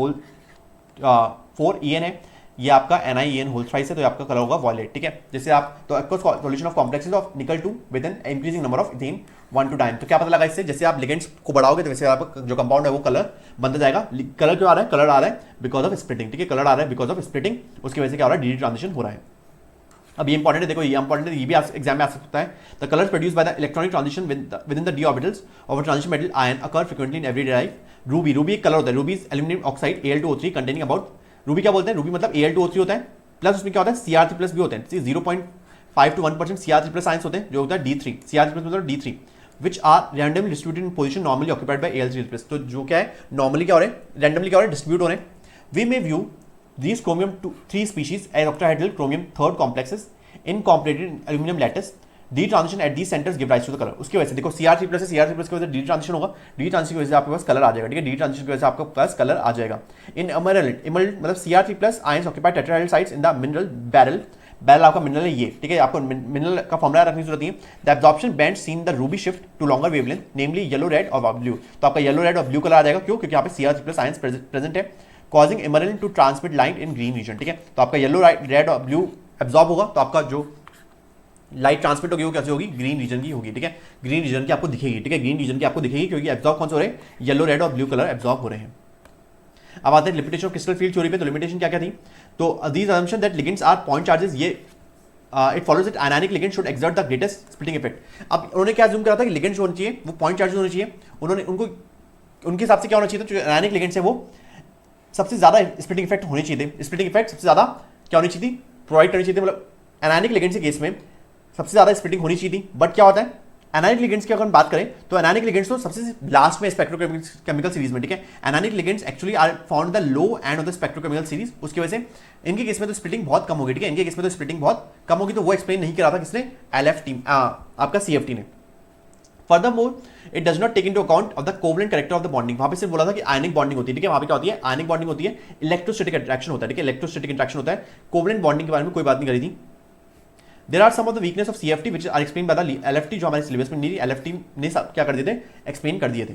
4 En है, ये आपका NiEn3 है, तो आपका कलर होगा वॉयलेट, ठीक है। जैसे आप तो सॉल्यूशन ऑफ कॉम्प्लेक्सेस ऑफ निकल 2 with an increasing number of ethane 1 time. तो क्या पता लगा इससे? जैसे आप लिगेंड्स को बढ़ाओगे तो वैसे आपका जो कंपाउंड है वो कलर बनता जाएगा। कलर क्यों आ रहा है? कलर आ रहा है बिकॉज ऑफ स्प्लिटिंग, ठीक है। कलर आ रहा है बिकॉज ऑफ स्प्लिटिंग, उसकी वजह से क्या हो रहा है? डी ट्रांजिशन हो रहा है। अब ये इंपॉर्टेंट है, देखो ये इंपॉर्टेंट है, ये भी एग्जाम में आ सकता है। The colours produced by the electronic transition with in the d orbitals of a transition metal ion occur frequently in everyday life. Ruby एक कलर होता है, Ruby is aluminium oxide Al2O3 containing about, Ruby क्या बोलते हैं? Ruby मतलब Al2O3 होता है, plus उसमें क्या होता है? Cr3+ भी होते हैं, 0.5 to 1% Cr3+ आयंस होते हैं, जो होता है D3, Cr3+ मतलब D3, which are randomly distributed in position normally occupied by Al3+। तो जो क्या है? नॉर्मली क्या हो रहे हैं? रैंडमली क्या हो रहे हैं? डिस्ट्रीब्यूट हो रहे हैं। We may view these chromium 3 species as octahedral chromium 3rd complexes incorporated in aluminum lattice। D transition at the centres give rise to the colour. उसकी वजह से देखो Cr3+ है, Cr3+ की वजह से डी ट्रांजिशन होगा, डी ट्रांजिशन की वजह से आपके पास कलर आ जाएगा, ठीक है। डी ट्रांजिशन की वजह से आपके पास कलर आ जाएगा। इन इमरल्ट मतलब Cr3+ ions occupy tetrahedral sites in the mineral barrel आपका मिनरल है ये, ठीक है। आपको मिनरल का फॉर्मूला रखने की जरूरत नहीं है। The absorption band seen the ruby shift to longer wavelength namely yellow red और ब्लू। तो आपका येलो रेड और ब्लू कलर आ जाएगा, क्यों? क्योंकि यहाँ पे Cr3+ आयंस प्रेजेंट है, causing emerald to transmit light in green region, ठीक है। तो आपका येलो रेड और ब्लू एब्जॉर्ब होगा, तो आपका जो लाइट ट्रांसमिट होगी वो कैसे होगी? ग्रीन रीजन की होगी, ठीक है। ग्रीन रीजन की आपको दिखेगी, ठीक है। ग्रीन रीजन की आपको दिखेगी क्योंकि एब्जॉर्ब कौन से हो रहे हैं? येलो रेड और ब्लू कलर एब्जॉर्ब हो रहे हैं। अब आते हैं limitation of crystal field theory पे। तो लिमिटेशन क्या क्या थी? तो these assumption that ligands are point charges, ये it follows it ionic ligand should exert the greatest splitting effect. अब उन्होंने क्या जूम करा था कि लिगेंड जो होना चाहिए वो पॉइंट चार्जेस होने चाहिए, उन्होंने उनको उनके हिसाब से क्या होना चाहिए था, जो आयनिक लिगेंड्स है वो सबसे ज्यादा स्प्लिटिंग इफेक्ट होने चाहिए थे, स्प्लिटिंग इफेक्ट सबसे ज्यादा क्या होनी चाहिए थी, प्रोवाइड करनी चाहिए थी, मतलब एनायनिक लिगेंड्स के केस में सबसे ज्यादा स्प्लिटिंग होनी चाहिए थी। बट क्या होता है एनायनिक लिगेंड्स की अगर हम बात करें तो एनायनिक लिगेंड्स तो सबसे लास्ट में स्पेक्ट्रोकेमिकल सीरीज में, ठीक है। Anionic ligands actually are found the low end of the spectrochemical series, उसकी वजह से इनके केस में तो स्प्लिटिंग बहुत कम होगी, ठीक है, इनके केस में तो स्प्लिटिंग बहुत कम होगी, तो वो एक्सप्लेन नहीं करा था किसने, LFT आपका CFT ने। Furthermore it does not take into account of the covalent character of the bonding. वहां पे सिर्फ बोला था कि आयनिक बॉन्डिंग होती है, ठीक है, वहां पे क्या होती है आयनिक बॉन्डिंग होती है, इलेक्ट्रोस्टैटिक इंटरेक्शन होता है, ठीक है, इलेक्ट्रोस्टैटिक इंटरेक्शन होता है, कोवलेंट बॉन्डिंग के बारे में कोई बात नहीं करी थी। There are some of the weakness of CFT which are explain by the LFT, जो हमारे सिलेबस में नहीं, LFT ने क्या कर दिए थे, एक्सप्लेन कर दिए थे।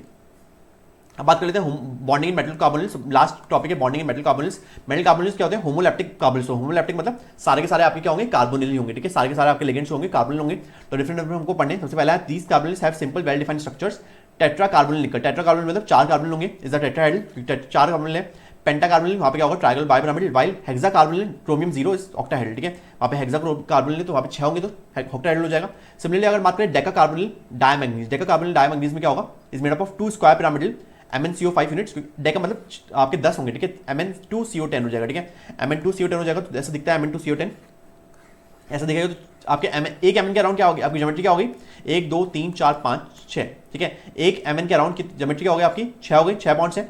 अब बात कर लेते हैं bonding in metal carbonyls, last topic है bonding in metal carbonyls. Metal carbonyls क्या होते हैं, होमोलैप्टिक कार्बोनिल्स, होमोलैप्टिक मतलब सारे के सारे आपके क्या होंगे, कार्बोनिल ही होंगे, ठीक है, सारे के सारे आपके लिगेंड्स होंगे, कार्बोनिल होंगे। तो डिफरेंट हमको पढ़ने, सबसे पहला है these carbonyls have simple well defined structures, tetra carbonyl nickel, tetra carbonyl मतलब 4 कार्बोनिल होंगे, इज द टेट्राहेड्रल, 4 कार्बोनिल है। पेंटा कार्बोनिल वहां पे क्या होगा, trigonal bipyramidal, while hexa carbonyl chromium 0 is octahedral, ठीक है, वहां पे हेक्सा कार्बोनिल तो वहां पे 6 होंगे तो ऑक्टाहेड्रल हो जाएगा। सिमिलरली अगर बात करें डेका कार्बोनिल डायमैग्नीज, डेका कार्बोनिल डायमैग्नीज में क्या होगा, is made up of 2 square pyramidal MnCO5 units, Deka मतलब आपके 10 होंगे, ठीक है, Mn2CO10 हो जाएगा, ठीक है, Mn2CO10 हो जाएगा, तो ऐसा दिखता है Mn2CO10, ऐसा दिखेगा। तो आपके एक Mn के अराउंड क्या होगी, आपकी ज्योमेट्री क्या होगी, 1 2 3 4 5 6, ठीक है, एक Mn के अराउंड की ज्योमेट्री क्या होगी आपकी 6 हो गई, 6 बॉन्ड्स है।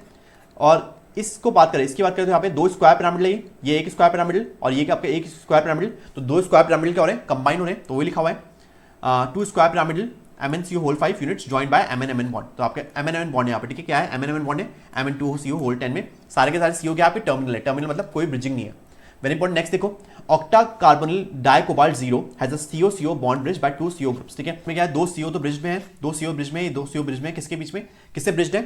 और इसको बात करें, इसकी बात करें तो यहाँ पे 2 स्क्वायर पिरामिड है, ये एक स्क्वायर पिरामिडल और ये आपका एक स्क्वायर पिरामिडल, तो 2 स्क्वायर पिरामिडल क्या हो रहे हैं, कंबाइन हो रहे हैं, तो वही लिखा हुआ है 2 square pyramidal MnCO5 units joined by Mn bond. तो आपके Mn बॉन्ड है यहाँ पे, ठीक है, क्या है Mn बॉन्ड है, Mn2CO10 में सारे के सारे CO क्या आपके टर्मिनल है, टर्मिनल मतलब कोई ब्रिजिंग नहीं है। वेरी इंपॉर्टेंट, नेक्स्ट देखो, octa carbonyl dicobalt 0 has a CO bond bridge by 2 CO groups, ठीक है, इसमें क्या है 2 CO तो ब्रिज में है, 2 CO ब्रिज में, 2 CO ब्रिज में किसके बीच में, किससे ब्रिज्ड है,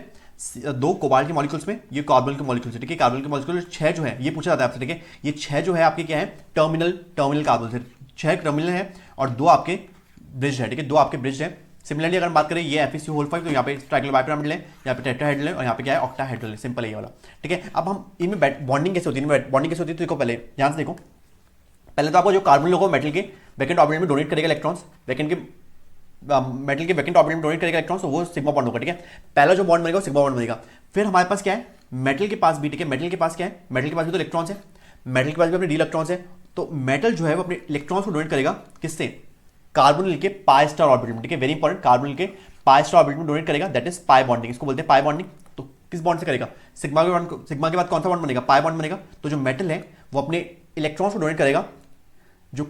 2 कोबाल्ट के मॉलिक्यूल्स में, ये कार्बन के मॉलिक्यूल्स, ठीक है, कार्बन के मॉलिक्यूल 6 जो है, ये पूछा जाता है आपसे, ठीक है, ये 6 जो है आपके क्या है, टर्मिनल कार्बन से 6 टर्मिनल है और 2 आपके ब्रिज है, ठीक है, 2 आपके ब्रिज है। सिमिलरली अगर बात करें ये FeCO5 तो यहाँ पे ट्राइगोनल बाइपिरामिडल है, यहाँ पे टेट्राहेड्रल है और यहाँ पे क्या है ऑक्टाहेड्रल है, सिंपल है ये वाला, ठीक है। अब हम इनमें बॉन्डिंग कैसे होती है, बॉन्डिंग कैसे होती है, तो देखो पहले ध्यान से देखो, पहले तो आपको जो कार्बन होगा मेटल के वैकेंट ऑर्बिटल में डोनेट करेगा इलेक्ट्रॉन्स, वैकेंट के मेटल के वैकेंट ऑर्बिटल में डोनेट करेगा इलेक्ट्रॉन्स, तो वो सिग्मा बॉन्ड होगा, ठीक है, पहला जो बॉन्ड बनेगा वो सिग्मा बॉन्ड बनेगा। फिर हमारे पास क्या है, मेटल के पास भी, ठीक है, मेटल के पास क्या है, मेटल के पास भी तो इलेक्ट्रॉन्स है, मेटल के पास भी अपने डी इलेक्ट्रॉन्स है, तो मेटल जो है वो अपने इलेक्ट्रॉन्स को डोनेट करेगा किससे, कार्बोनिल के पाई स्टार ऑर्बिटल में, ठीक है, वेरी इंपॉर्टेंट, कार्बोनिल के पाई स्टार ऑर्बिटल में डोनेट करेगा, दैट इज पाई बॉन्डिंग, इसको बोलते हैं पाई बॉन्डिंग। तो किस बॉन्ड से करेगा, सिग्मा के बॉन्ड, सिग्मा के बाद कौन सा बॉन्ड बनेगा, पाई बॉन्ड बनेगा। तो जो मेटल है वो अपने इलेक्ट्रॉन्स को डोनेट करेगा जो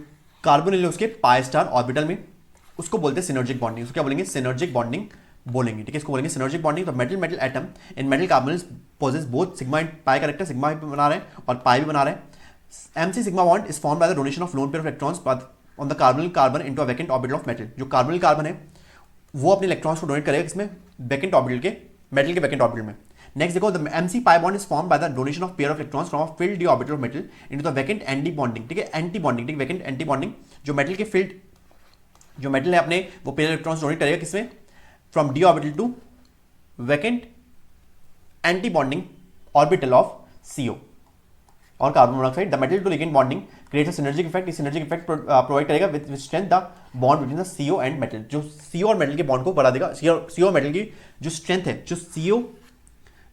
कार्बोनिल है उसके पाई स्टार ऑर्बिटल में, उसको बोलते हैं सिनर्जिक बॉन्डिंग, उसको क्या बोलेंगे, सिनर्जिक बॉन्डिंग बोलेंगे, ठीक है, इसको बोलेंगे सिनर्जिक बॉन्डिंग। तो metal metal atom in metal carbonyls possess both sigma and pi character, sigma भी बना रहे हैं और पाई भी बना रहे हैं। MC sigma bond is formed by the donation of lone pair of electrons on the carbonyl carbon into a vacant orbital of metal. जो कार्बोनिल कार्बन है वो अपने इलेक्ट्रॉन्स को डोनेट करेगा इसमें वैकेंट ऑर्बिटल के, मेटल के वैकेंट ऑर्बिटल में। नेक्स्ट देखो, the MC pi bond is formed by the donation of pair of electrons from a filled d orbital of metal into the vacant anti bonding, ठीक है, anti bonding, ठीक है, vacant anti bonding, जो metal के field, जो metal है अपने वो पेयर इलेक्ट्रॉन्स डोनेट करेगा किसमें, from d orbital to vacant anti bonding orbital of CO और carbon monoxide. The metal to ligand bonding creates a synergic effect, इस सिनर्जिक इफेक्ट प्रोवाइड करेगा with strength the bond between the CO and metal, जो CO और metal के bond को बढ़ा देगा, CO और मेटल की जो स्ट्रेंथ है, जो CO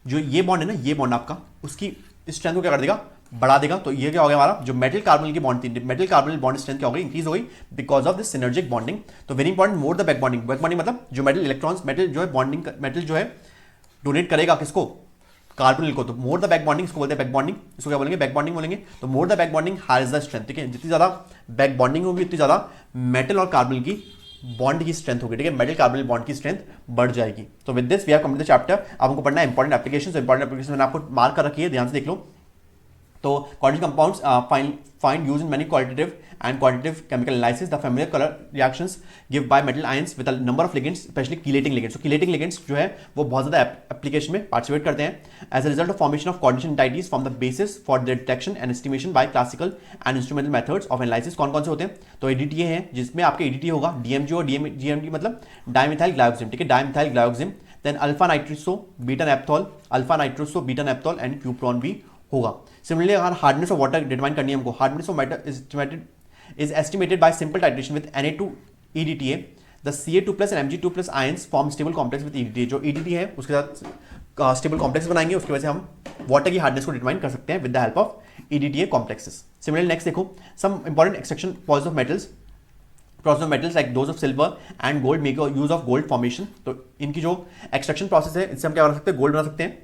जो ये बॉन्ड है ना, ये बॉन्ड आपका उसकी स्ट्रेंथ को क्या कर देगा, बढ़ा देगा। तो ये क्या हो गया हमारा, जो मेटल कार्बोनिल की बॉन्ड थी, मेटल कार्बोनिल बॉन्ड स्ट्रेंथ क्या हो गई, इंक्रीज हो गई because of this synergic bonding. तो very important, more the back bonding, back bonding मतलब जो मेटल इलेक्ट्रॉन्स, मेटल जो है बॉन्डिंग, मेटल जो है डोनेट करेगा किसको, कार्बोनिल को, तो मोर द बैक बॉन्डिंग इसको बोलते हैं बैक बॉन्डिंग, इसको क्या बोलेंगे, बैक बॉन्डिंग बोलेंगे। तो more the back bonding higher the strength, ठीक है, जितनी ज्यादा बैक बॉन्डिंग होगी उतनी ज्यादा मेटल और कार्बोनिल की बॉन्ड की स्ट्रेंथ होगी, ठीक है, मेटल कार्बोनिल बॉन्ड की स्ट्रेंथ बढ़ जाएगी। तो with this we have completed the chapter. अब हमको पढ़ना है इंपॉर्टेंट एप्लीकेशंस, इंपॉर्टेंट एप्लीकेशन मैंने आपको मार्क कर रखी है, ध्यान से देख लो। तो quadratic compounds find use in many qualitative and quantitative chemical analysis. The familiar color reactions give by metal ions with a number of ligands, especially chelating ligands. So chelating ligands जो है वो बहुत ज़्यादा एप्लीकेशन में participate करते हैं as a result of formation of coordination entities form the basis for their detection and estimation by classical and instrumental methods of analysis. कौन कौन से होते हैं, तो EDTA है जिसमें आपके EDTA होगा DMG और DMT मतलब डाइमिथाइल ग्लाइकोजिम, ठीक है, dimethyl glyoxime, then alpha nitroso beta naphthol, alpha nitroso beta naphthol and cupron भी होगा। सिमिलरली अगर हार्डनेस ऑफ वाटर डिटरमाइन करनी है हमको, hardness of water is estimated is estimated by simple titration with Na2 EDTA. The Ca2 plus and Mg2 plus ions form stable complex with EDTA. जो EDTA है उसके साथ stable complex बनाएंगे, उसकी वजह से हम वाटर की हार्डनेस को डिटरमाइन कर सकते हैं with the help of EDTA complexes. Similarly next देखो, some important extraction process of metals. Process of metals like those of silver and gold make use of gold formation. तो इनकी जो extraction process है इससे हम क्या बना सकते हैं, गोल्ड बना सकते हैं.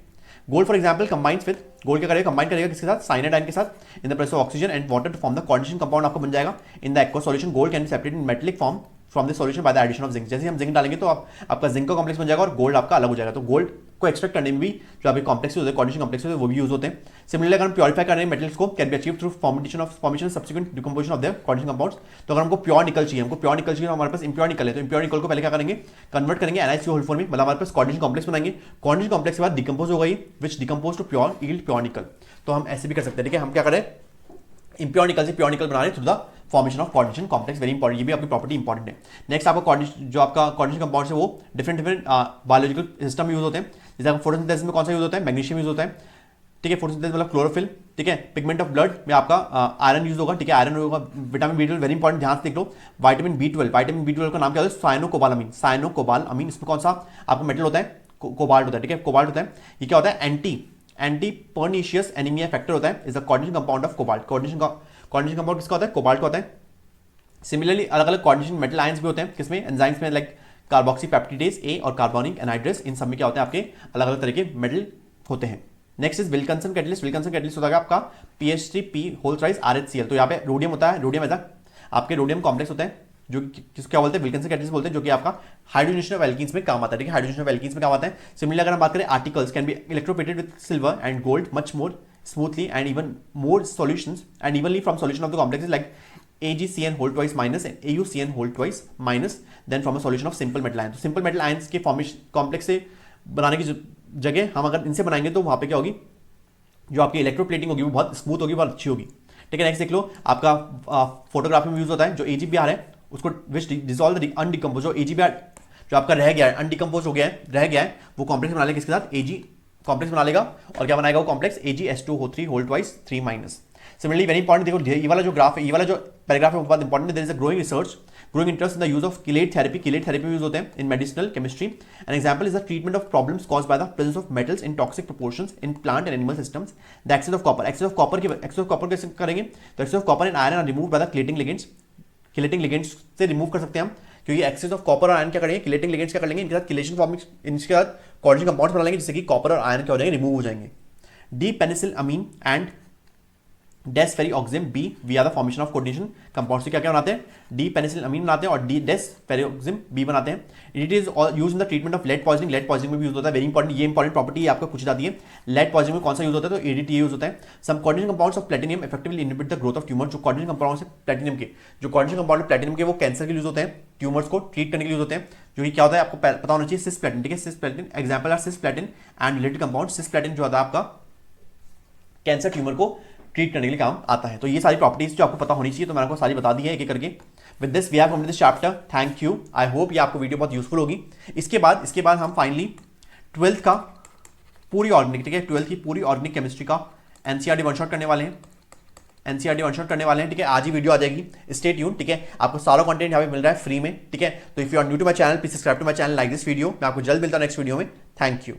Gold for example combines with gold क्या करेगा, कंबाइन करेगा किसके साथ, साइनाइड आयन के साथ in the presence of oxygen and water to form the coordination compound आपको बन जाएगा in the aqueous solution. Gold can be separated in metallic form from the solution by the addition of zinc. जैसे हम zinc डालेंगे तो आपका zinc का complex बन जाएगा और गोल्ड आपका अलग हो जाएगा. तो गोल्ड को एक्सट्रैक्ट करने में भी जो आपके कॉम्प्लेक्स होते हैं, कोऑर्डिनेशन कॉम्प्लेक्स होते हैं, वो भी यूज होते हैं. सिमिलरली अगर हम प्योरीफाई कर रहे हैं मेटल्स को, can be achieve through formation subsequent decomposition of the coordination compounds. तो अगर हमको प्योर निकल चाहिए, हमारे पास इंप्योर निकल है, तो इंप्योर निकल को पहले क्या करेंगे, कन्वर्ट करेंगे NiCO होल फॉर्म में, मतलब हमारे पास कोऑर्डिनेशन कॉम्प्लेक्स बनाएंगे. कोऑर्डिनेशन कॉम्प्लेक्स के बाद डिकम्पोज हो गई which decompose to pure yield pure nickel. तो हम ऐसे भी कर सकते हैं. ठीक है, हम क्या करें, इंप्योर निकल से प्योर निकल बना रहे through the formation of coordination complex. Very important, ये भी आपकी प्रॉपर्टी इंपॉर्टेंट है. नेक्स्ट आपका जो आपका कोऑर्डिनेशन कंपाउंड्स है वो डिफरेंट बायोलॉजिकल सिस्टम यूज होते हैं. जैसे आपको फोटोसिंथेसिस में कौन सा यूज होता है, मैग्नीशियम यूज होता है. ठीक है, फोटोसिंथेसिस मतलब क्लोरोफिल. ठीक है, पिगमेंट ऑफ ब्लड में आपका आयरन यूज होगा. ठीक है, आयरन होगा. विटामिन B12 वेरी इंपॉर्टेंट, ध्यान से देख लो. विटामिन B12 का नाम क्या होता है, साइनोकोबालामीन. साइनोकोबालामीन, इसमें कौन सा आपका मेटल होता है, कोबाल्ट होता है. ठीक है, कोबाल्ट होता है. ये क्या होता है, एंटी पर्निशियस एनीमिया फैक्टर होता है, is the coordination compound of cobalt. Coordination compound किसका होता है, कोबाल्ट का होता है. सिमिलरली अलग अलग कोऑर्डिनेशन मेटल आयंस भी होते हैं, किसमें, एंजाइम्स में, लाइक कार्बोक्सी पेप्टिडेज A और कार्बोनिक एनहाइड्रेस. इन सब में क्या होते हैं, आपके अलग अलग तरह के मेटल होते हैं. Next is Wilkinson catalyst. Wilkinson catalyst होता है आपका PH3P होल थ्राइस RHCl. तो यहाँ पे रोडियम होता है, रोडियम ऐसा आपके रोडियम कॉम्प्लेक्स होता है जो किसको क्या बोलते हैं, विल्किंसन कैटलिस्ट बोलते हैं, जो कि आपका हाइड्रोजनेशन ऑफ एल्कीन्स में काम आता है. ठीक है, हाइड्रोजनेशन ऑफ एल्कीन्स में काम आता है. सिमिलरली अगर हम बात करें, articles can be electroplated with silver and gold much more smoothly and even more solutions and evenly from solution of the complexes like AgCN whole twice minus and AuCN whole twice minus than from a solution of simple metal ions. तो simple metal ions के formation complex से बनाने की जगह हम अगर इनसे बनाएंगे तो वहाँ पे क्या होगी, जो आपकी इलेक्ट्रोप्लेटिंग होगी वो बहुत स्मूथ होगी, बहुत अच्छी होगी. ठीक है, नेक्स्ट देख लो, आपका फोटोग्राफी में यूज होता है जो AgBr है उसको विच डिसॉल्व द अनडिकम्पोज. जो AgBr जो आपका रह गया है, अनडिकम्पोज हो गया है, रह गया है, वो कॉम्प्लेक्स बना लेगा किसके साथ, Ag कॉम्प्लेक्स बना लेगा. और क्या बनाएगा वो complex, AgS2O3 whole twice 3 minus. Similarly very important, देखो ये वाला जो ग्राफ है, ये वाला जो पैराग्राफ है वो बहुत इंपॉर्टेंट है. There is a growing research, growing interest in the use of chelate therapy. Chelate therapy में यूज होते हैं in medicinal chemistry. An example is the treatment of problems caused by the presence of metals in toxic proportions in plant and animal systems. The excess of copper. Excess of copper कैसे करेंगे, तो excess of copper and iron are removed by the chelating ligands. Chelating ligands से remove कर सकते हैं हम, क्योंकि access of copper और आयरन क्या करेंगे, किलेटिंग लिगेंड्स क्या कर लेंगे, इनके साथ किलेशन फॉर्मिंग, इनके साथ कोऑर्डिनेशन कंपाउंड्स बना लेंगे जिससे कि कॉपर और आयरन क्या हो जाएंगे, रिमूव हो जाएंगे. D penicillamine and desferrioxime B via the formation of coordination compound से क्या क्या बनाते हैं, डी पेनिसिलअमीन बनाते हैं और डी डेसफेरिऑक्सिम B बनाते हैं. It is use in the treatment of lead poisoning. Lead poisoning में भी यूज होता है. वेरी इंपॉर्टेंट, ये इंपॉर्टेंट प्रॉपर्टी आपको कुछ जाती है. लेड पॉइजनिंग में कौन सा यूज होता है, तो ADTA यूज होता है. Some coordination compounds of platinum effectively inhibit the growth of tumour. जो कोऑर्डिनेशन कंपाउंड्स है प्लैटिनम के, जो कोऑर्डिनेशन कंपाउंड है प्लैटिनम के, वो कैंसर के लिए यूज होते हैं, ट्यूमर्स को ट्रीट करने के लिए यूज होते हैं. जो कि क्या होता है आपको पता होना चाहिए, सिस्प्लैटिन. ठीक है, cisplatin example are cisplatin and related compound. Cisplatin जो होता है आपका कैंसर ट्यूमर को ट्रीट करने के लिए काम आता है. तो ये सारी प्रॉपर्टीज जो आपको पता होनी चाहिए, तो मैंने आपको सारी बता दी है एक एक करके. With this we have completed this chapter. Thank you. I hope ये आपको वीडियो बहुत यूजफुल होगी. इसके बाद हम फाइनली 12th का पूरी ऑर्गेनिक, ठीक है, 12th की पूरी ऑर्गेनिक केमिस्ट्री का NCERT वन शॉट करने वाले हैं. NCERT वन शॉट करने वाले हैं. ठीक है, आज ही वीडियो आ जाएगी. Stay tune. ठीक है, आपको सारा कंटेंट यहाँ पे मिल रहा है फ्री में. ठीक है, तो if you are new to my channel please subscribe to my channel, like this video. मैं आपको जल्द मिलता हूं नेक्स्ट वीडियो में. Thank you.